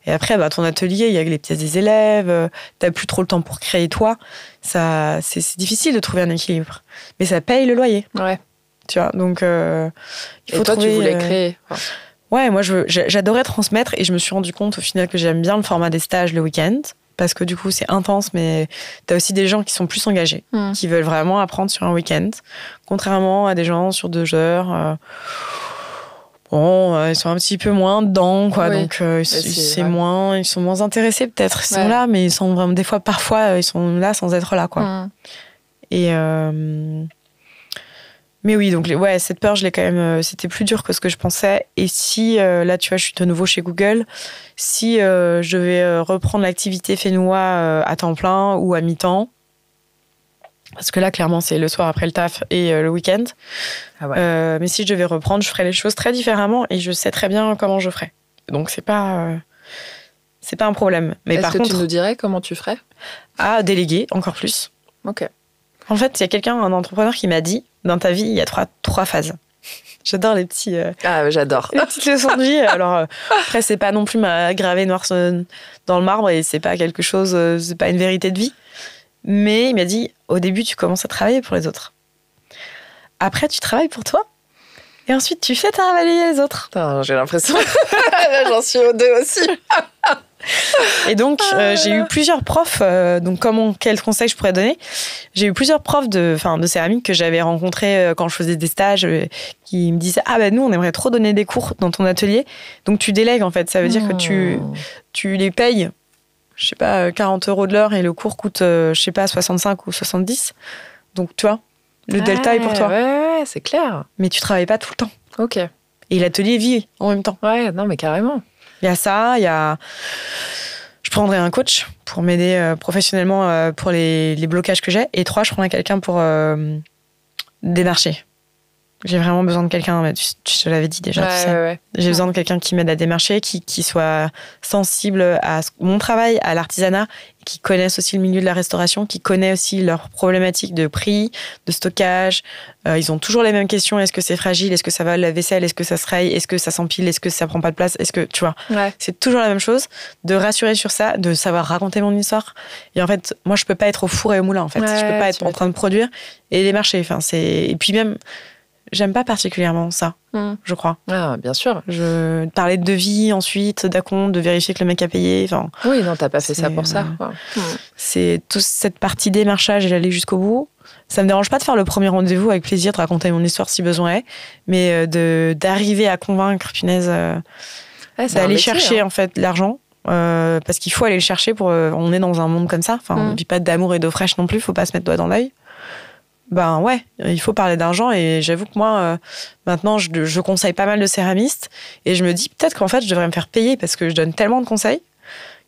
Et après, ton atelier, il y a les pièces des élèves, tu n'as plus trop le temps pour créer toi. C'est difficile de trouver un équilibre. Mais ça paye le loyer. Ouais. Tu vois, donc il faut et toi, trouver... tu voulais créer. Ouais, moi, j'adorais transmettre et je me suis rendu compte au final que j'aime bien le format des stages le week-end. Parce que du coup, c'est intense, mais tu as aussi des gens qui sont plus engagés, qui veulent vraiment apprendre sur un week-end. Contrairement à des gens sur 2 heures... ils sont un petit peu moins dedans, quoi. Oui. Donc, ils sont moins intéressés, peut-être. Ils sont là, mais ils sont vraiment, parfois, ils sont là sans être là, quoi. Et, mais oui, donc, cette peur, je l'ai quand même, c'était plus dur que ce que je pensais. Et si, là, tu vois, je suis de nouveau chez Google, si je vais reprendre l'activité Fénois à temps plein ou à mi-temps, parce que là, clairement, c'est le soir après le taf et le week-end. Mais si je devais reprendre, je ferais les choses très différemment et je sais très bien comment je ferais. Donc, c'est pas un problème. Mais Est-ce que tu nous dirais comment tu ferais ? À déléguer encore plus. Ok. En fait, il y a un entrepreneur qui m'a dit, dans ta vie, il y a trois phases. J'adore les petits... j'adore. Les petites leçons de vie. Alors, après, c'est pas non plus gravé noir dans le marbre et c'est pas quelque chose... c'est pas une vérité de vie. Mais il m'a dit, au début, tu commences à travailler pour les autres. Après, tu travailles pour toi. Et ensuite, tu fais travailler les autres. Putain, j'ai l'impression. Là, j'en suis aux 2 aussi. Et donc, j'ai eu plusieurs profs. Donc, quel conseil je pourrais donner? J'ai eu plusieurs profs de céramique que j'avais rencontrés quand je faisais des stages qui me disaient nous, on aimerait trop donner des cours dans ton atelier. Donc, tu délègues, en fait. Ça veut dire que tu les payes, je sais pas, 40 € de l'heure et le cours coûte, je sais pas, 65 ou 70. Donc, tu vois, le delta est pour toi. Ouais, c'est clair. Mais tu travailles pas tout le temps. Ok. Et l'atelier vit en même temps. Ouais, non, mais carrément. Il y a ça, je prendrais un coach pour m'aider professionnellement pour les blocages que j'ai. Et 3, je prendrais quelqu'un pour démarcher. J'ai vraiment besoin de quelqu'un, mais tu te l'avais dit déjà, tu sais. Ouais. J'ai besoin de quelqu'un qui m'aide à démarcher, qui soit sensible à mon travail, à l'artisanat, qui connaisse aussi le milieu de la restauration, qui connaît aussi leurs problématiques de prix, de stockage. Ils ont toujours les mêmes questions. Est-ce que c'est fragile? Est-ce que ça va la vaisselle? Est-ce que ça se raye? Est-ce que ça s'empile? Est-ce que ça prend pas de place? Est-ce que, tu vois, c'est toujours la même chose. De rassurer sur ça, de savoir raconter mon histoire. Et en fait, moi, je peux pas être au four et au moulin, en fait. Je peux pas être en train de produire et démarcher. Enfin, et puis même, j'aime pas particulièrement ça, je crois. Ah, bien sûr. Je parlais de devis ensuite, d'acompte, de vérifier que le mec a payé. Enfin, oui, non, t'as pas fait ça pour ça. C'est toute cette partie démarchage et j'allais jusqu'au bout. Ça me dérange pas de faire le premier rendez-vous, avec plaisir de raconter mon histoire si besoin est, mais d'arriver à convaincre, punaise, d'aller chercher en fait l'argent. Parce qu'il faut aller le chercher on est dans un monde comme ça. Enfin, on vit pas d'amour et d'eau fraîche non plus. Faut pas se mettre doigt dans l'œil. Ben ouais, il faut parler d'argent et j'avoue que moi, maintenant, je conseille pas mal de céramistes et je me dis peut-être qu'en fait, je devrais me faire payer parce que je donne tellement de conseils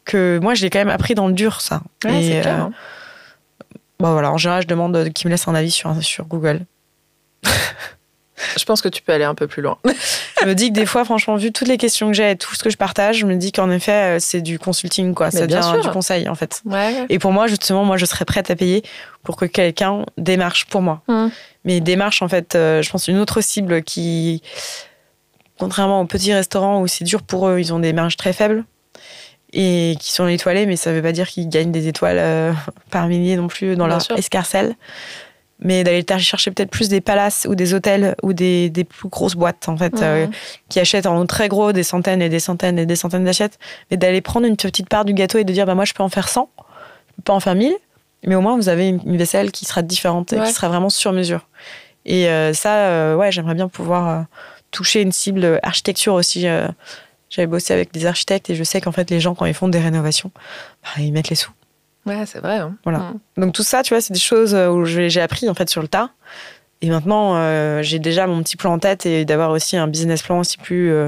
que moi, je l'ai quand même appris dans le dur, ça. Ouais, c'est clair. Hein. Bon, voilà, en général, je demande qu'ils me laissent un avis sur Google. Je pense que tu peux aller un peu plus loin. Je me dis que des fois, franchement, vu toutes les questions que j'ai et tout ce que je partage, je me dis qu'en effet, c'est du consulting, quoi. Ça devient du conseil, en fait. Ouais. Et pour moi, justement, je serais prête à payer pour que quelqu'un démarche pour moi. Mais démarche, en fait, je pense, une autre cible qui, contrairement aux petits restaurants où c'est dur pour eux, ils ont des marges très faibles et qui sont étoilés, mais ça ne veut pas dire qu'ils gagnent des étoiles par milliers non plus dans leur escarcelle. Mais d'aller chercher peut-être plus des palaces ou des hôtels ou des plus grosses boîtes, en fait, qui achètent en très gros des centaines et des centaines et des centaines d'assiettes, mais d'aller prendre une petite part du gâteau et de dire, moi, je peux en faire 100, je peux pas en faire 1000, mais au moins, vous avez une vaisselle qui sera différente et qui sera vraiment sur mesure. Et ça, j'aimerais bien pouvoir toucher une cible architecture aussi. J'avais bossé avec des architectes et je sais qu'en fait, les gens, quand ils font des rénovations, ils mettent les sous. Ouais, c'est vrai. Hein. Voilà. Donc tout ça, tu vois, c'est des choses où j'ai appris en fait sur le tas. Et maintenant, j'ai déjà mon petit plan en tête et d'avoir aussi un business plan aussi plus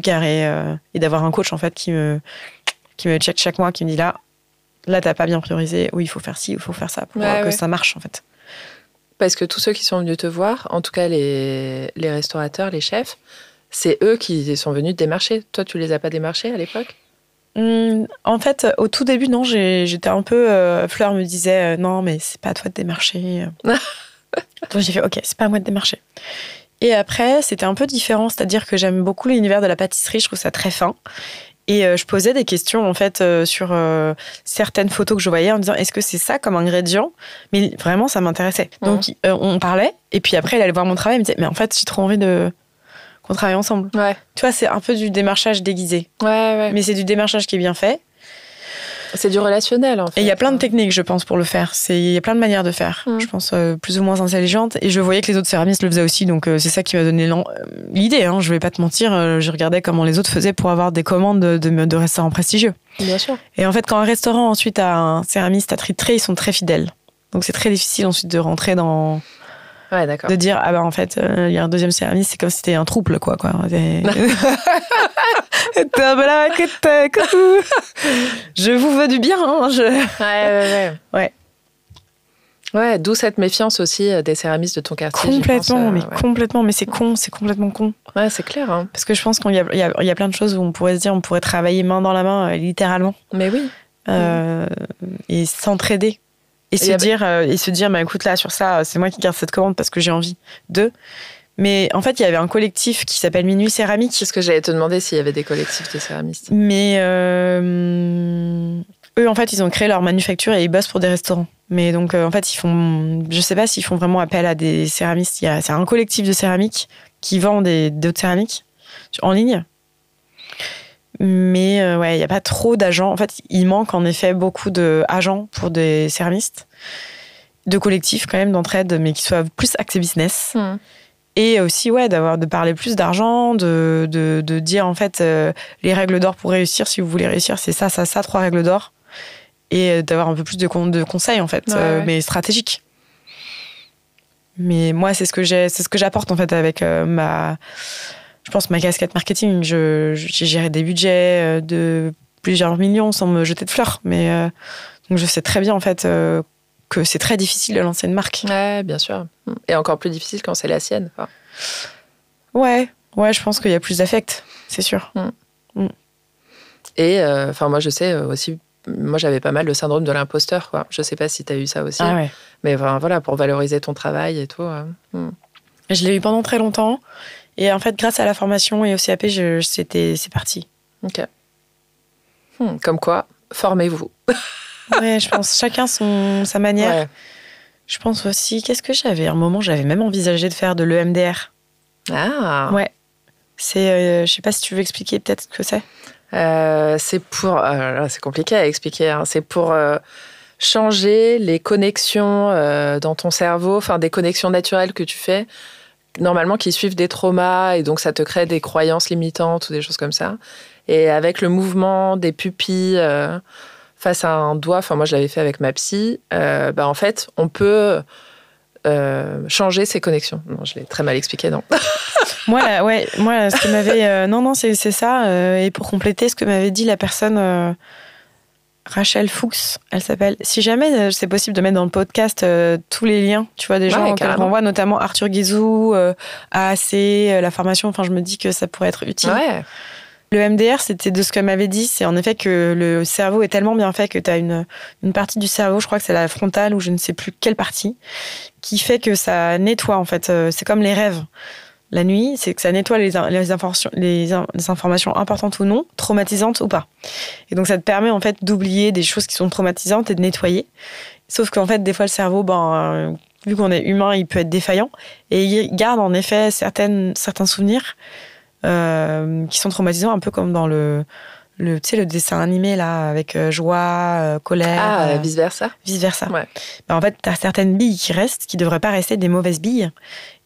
carré et d'avoir un coach en fait qui me check chaque mois, qui me dit là, t'as pas bien priorisé. Oui, il faut faire ci, il faut faire ça pour que ça marche en fait. Parce que tous ceux qui sont venus te voir, en tout cas les restaurateurs, les chefs, c'est eux qui sont venus te démarcher. Toi, tu les as pas démarchés à l'époque? En fait, au tout début, non, j'étais un peu... Fleur me disait, non, mais c'est pas à toi de démarcher. Donc j'ai fait, ok, c'est pas à moi de démarcher. Et après, c'était un peu différent, c'est-à-dire que j'aime beaucoup l'univers de la pâtisserie, je trouve ça très fin. Et je posais des questions, en fait, sur certaines photos que je voyais en disant, est-ce que c'est ça comme ingrédient? Mais vraiment, ça m'intéressait. Donc, on parlait, et puis après, il allait voir mon travail, il me disait, mais en fait, j'ai trop envie qu'on travaille ensemble. Ouais. Tu vois, c'est un peu du démarchage déguisé. Ouais. Mais c'est du démarchage qui est bien fait. C'est du relationnel, en fait. Et il y a plein de techniques, je pense, pour le faire. Il y a plein de manières de faire, je pense, plus ou moins intelligentes. Et je voyais que les autres céramistes le faisaient aussi, donc c'est ça qui m'a donné l'idée. Je vais pas te mentir, je regardais comment les autres faisaient pour avoir des commandes de restaurants prestigieux. Bien sûr. Et en fait, quand un restaurant ensuite a un céramiste attitré, ils sont très fidèles. Donc c'est très difficile ensuite de rentrer dans... Ouais, d'accord. De dire, en fait, il y a un deuxième céramiste, c'est comme si c'était un trouble, quoi. Je vous veux du bien, Ouais, d'où cette méfiance aussi des céramistes de ton quartier. Complètement, mais c'est con, c'est complètement con. Ouais, c'est clair. Hein. Parce que je pense qu'il y a plein de choses où on pourrait se dire, on pourrait travailler main dans la main, littéralement. Mais oui. Et s'entraider. Et se dire, écoute, là, sur ça, c'est moi qui garde cette commande parce que j'ai envie de. Mais en fait, il y avait un collectif qui s'appelle Minuit Céramique. C'est ce que j'allais te demander s'il y avait des collectifs de céramistes. Mais eux, en fait, ils ont créé leur manufacture et ils bossent pour des restaurants. Mais donc, en fait, je sais pas s'ils font vraiment appel à des céramistes. C'est un collectif de céramique qui vend d'autres céramiques en ligne. Mais ouais, il n'y a pas trop d'agents. En fait, il manque en effet beaucoup d'agents pour des céramistes, de collectifs quand même, d'entraide, mais qui soient plus axés business. Et aussi, ouais, de parler plus d'argent, de dire en fait les règles d'or pour réussir. Si vous voulez réussir, c'est ça, 3 règles d'or. Et d'avoir un peu plus de conseils en fait, mais stratégiques. Mais moi, c'est ce que j'apporte en fait avec je pense ma casquette marketing. J'ai géré des budgets de plusieurs millions sans me jeter de fleurs. Mais donc je sais très bien en fait que c'est très difficile de lancer une marque. Ouais, bien sûr. Et encore plus difficile quand c'est la sienne. Enfin. Ouais, je pense qu'il y a plus d'affect, c'est sûr. Et moi, je sais aussi. Moi, j'avais pas mal le syndrome de l'imposteur, quoi. Je sais pas si tu as eu ça aussi. Ah ouais. Mais voilà, pour valoriser ton travail et tout. Je l'ai eu pendant très longtemps. Et en fait, grâce à la formation et au CAP, c'est parti. Ok. Comme quoi, formez-vous. Ouais, je pense chacun sa manière. Ouais. Je pense aussi, qu'est-ce que j'avais ? À un moment, j'avais même envisagé de faire de l'EMDR. Ah. Ouais. C'est, je sais pas si tu veux expliquer peut-être ce que c'est. C'est pour... c'est compliqué à expliquer. Hein. C'est pour changer les connexions dans ton cerveau, enfin des connexions naturelles que tu fais, normalement qui suivent des traumas, et donc ça te crée des croyances limitantes ou des choses comme ça. Et avec le mouvement des pupilles face à un doigt, enfin moi je l'avais fait avec ma psy, en fait on peut changer ces connexions. Non, je l'ai très mal expliqué, non. Moi, ce que m'avait... non, c'est ça. Et pour compléter, ce que m'avait dit la personne... Rachel Fuchs, elle s'appelle. Si jamais c'est possible de mettre dans le podcast tous les liens, tu vois, des gens qu'elle renvoie, notamment Arthur Guizou, AAC, la formation, enfin, je me dis que ça pourrait être utile. Ouais. Le MDR, c'était de ce qu'elle m'avait dit, c'est en effet que le cerveau est tellement bien fait que tu as une partie du cerveau, je crois que c'est la frontale ou je ne sais plus quelle partie, qui fait que ça nettoie, en fait. C'est comme les rêves. La nuit, c'est que ça nettoie les informations importantes ou non, traumatisantes ou pas. Et donc, ça te permet en fait d'oublier des choses qui sont traumatisantes et de nettoyer. Sauf qu'en fait, des fois, le cerveau, vu qu'on est humain, il peut être défaillant et il garde en effet certains souvenirs qui sont traumatisants, un peu comme dans le dessin animé là, avec joie, colère. Vice-versa. Vice-versa. Ouais. En fait, tu as certaines billes qui restent, qui ne devraient pas rester des mauvaises billes.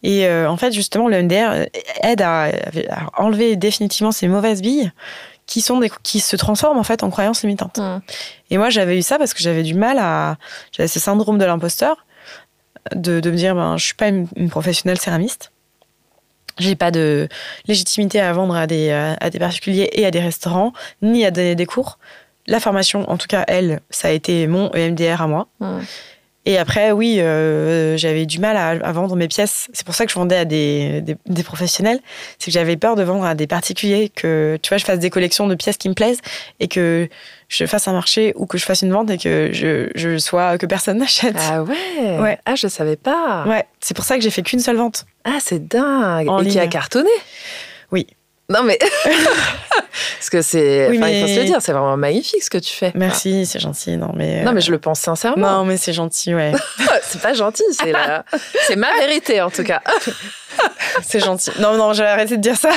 Et en fait, justement, le MDR aide à enlever définitivement ces mauvaises billes qui se transforment en fait en croyances limitantes. Et moi, j'avais eu ça parce que j'avais du mal j'avais ce syndrome de l'imposteur, de me dire, je ne suis pas une professionnelle céramiste. J'ai pas de légitimité à vendre à des particuliers et à des restaurants, ni à donner des cours. La formation, en tout cas, ça a été mon EMDR à moi. Et après, oui, j'avais du mal à vendre mes pièces. C'est pour ça que je vendais à des professionnels. C'est que j'avais peur de vendre à des particuliers, que tu vois, je fasse des collections de pièces qui me plaisent et que je fasse un marché ou que je fasse une vente et que que personne n'achète. Ah ouais. Ah, je savais pas. Ouais, c'est pour ça que j'ai fait qu'une seule vente. Ah, c'est dingue. Et qui a cartonné. Oui. Non, mais... Parce que c'est... il faut se le dire, c'est vraiment magnifique ce que tu fais. Merci, c'est gentil. Non, mais je le pense sincèrement. Non, mais c'est gentil, ouais. C'est pas gentil, c'est ma vérité, en tout cas. C'est gentil. Non, j'ai arrêté de dire ça.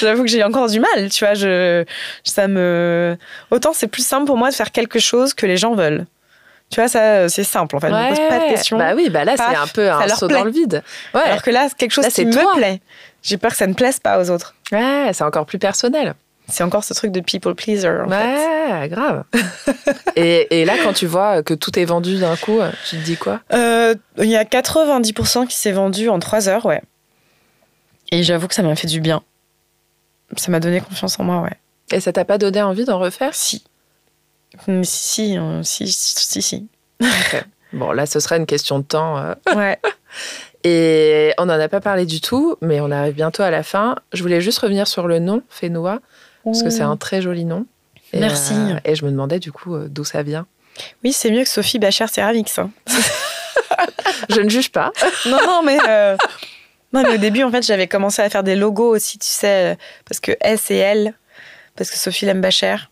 J'avoue que j'ai encore du mal, tu vois. Autant c'est plus simple pour moi de faire quelque chose que les gens veulent. Tu vois, ça, c'est simple, en fait. Je me pose pas de questions. Bah oui, là, c'est un peu un saut dans le vide. Ouais. Alors que là, c'est quelque chose qui me plaît. J'ai peur que ça ne plaise pas aux autres. Ouais, c'est encore plus personnel. C'est encore ce truc de people pleaser, en fait. Ouais, grave. et là, quand tu vois que tout est vendu d'un coup, tu te dis quoi ? Il y a 90% qui s'est vendu en 3 heures, ouais. Et j'avoue que ça m'a fait du bien. Ça m'a donné confiance en moi, ouais. Et ça t'a pas donné envie d'en refaire ? Si. Si. Okay. Bon, là, ce serait une question de temps. Ouais. Et on n'en a pas parlé du tout, mais on arrive bientôt à la fin. Je voulais juste revenir sur le nom, Fénois, parce que c'est un très joli nom. Et, merci. Et je me demandais du coup d'où ça vient. Oui, c'est mieux que Sophie Bachar Ceramics. Hein. Je ne juge pas. Non, mais au début, en fait, j'avais commencé à faire des logos aussi, tu sais, parce que S et L, parce que Sophie l'aime Bachar.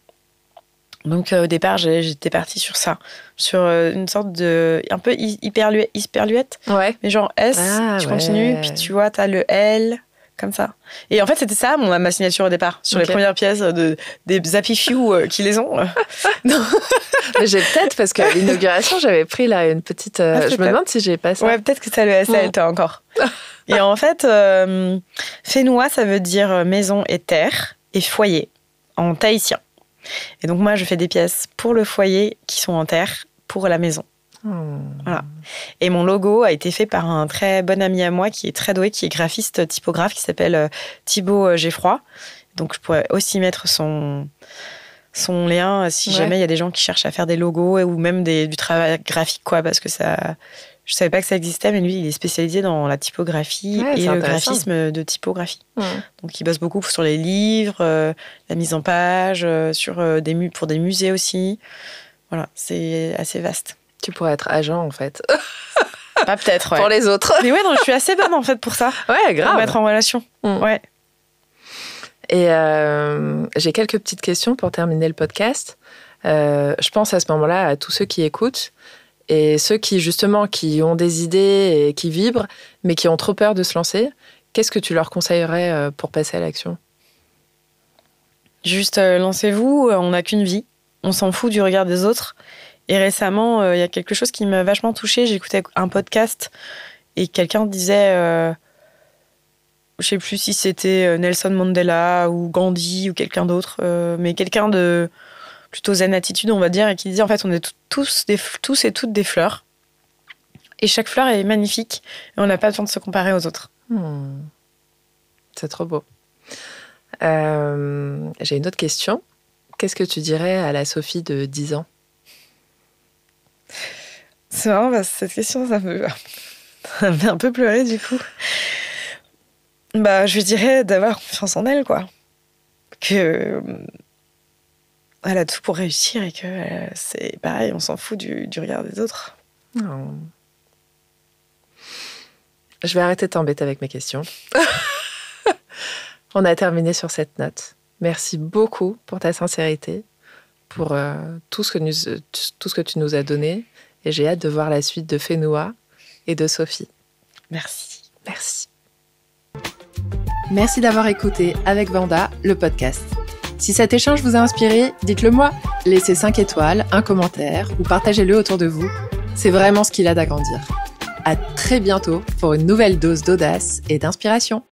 Donc au départ, j'étais partie sur ça, sur une sorte de un peu hyperluette, ouais. mais genre S, tu continues, puis tu vois, t'as le L comme ça. Et en fait, c'était ça ma signature au départ, sur les premières pièces des Happy Few qui les ont. Non. Mais j'ai peut-être, parce qu'à l'inauguration, j'avais pris là une petite... je me demande si j'ai pas ça. Ouais, peut-être que ça t'as encore. Et en fait, Fénoua, ça veut dire maison et terre, et foyer, en tahitien. Et donc moi, je fais des pièces pour le foyer qui sont en terre, pour la maison. Voilà. Et mon logo a été fait par un très bon ami à moi qui est très doué, qui est graphiste typographe, qui s'appelle Thibaut Geffroy. Donc je pourrais aussi mettre son lien si jamais il y a des gens qui cherchent à faire des logos ou même du travail graphique, quoi, parce que ça, je savais pas que ça existait, mais lui il est spécialisé dans la typographie et le graphisme de typographie. Donc il bosse beaucoup sur les livres, la mise en page, pour des musées aussi. Voilà, c'est assez vaste. Tu pourrais être agent, en fait. Pas peut-être, ouais. Pour les autres. Mais ouais, non, je suis assez bonne, en fait, pour ça. Ouais, grave. Pour mettre en relation. Ouais. Et j'ai quelques petites questions pour terminer le podcast. Je pense à ce moment-là à tous ceux qui écoutent et ceux qui, justement, qui ont des idées et qui vibrent, mais qui ont trop peur de se lancer. Qu'est-ce que tu leur conseillerais pour passer à l'action ? Juste, lancez-vous, on n'a qu'une vie. On s'en fout du regard des autres. Et récemment, il y a quelque chose qui m'a vachement touchée. J'écoutais un podcast et quelqu'un disait, je sais plus si c'était Nelson Mandela ou Gandhi ou quelqu'un d'autre, mais quelqu'un de plutôt zen attitude, on va dire, et qui disait en fait, on est tous et toutes des fleurs. Et chaque fleur est magnifique et on n'a pas besoin de se comparer aux autres. C'est trop beau. J'ai une autre question. Qu'est-ce que tu dirais à la Sophie de 10 ans ? C'est marrant parce que cette question, ça me fait un peu pleurer du coup. Je lui dirais d'avoir confiance en elle, quoi. Que elle a tout pour réussir et que c'est pareil, on s'en fout du regard des autres. Je vais arrêter de t'embêter avec mes questions. On a terminé sur cette note. Merci beaucoup pour ta sincérité, pour tout ce que tu nous as donné. Et j'ai hâte de voir la suite de Fénoua et de Sophie. Merci. Merci. Merci d'avoir écouté Avec Vanda, le podcast. Si cet échange vous a inspiré, dites-le moi. Laissez 5 étoiles, un commentaire ou partagez-le autour de vous. C'est vraiment ce qui l'aide à grandir. À très bientôt pour une nouvelle dose d'audace et d'inspiration.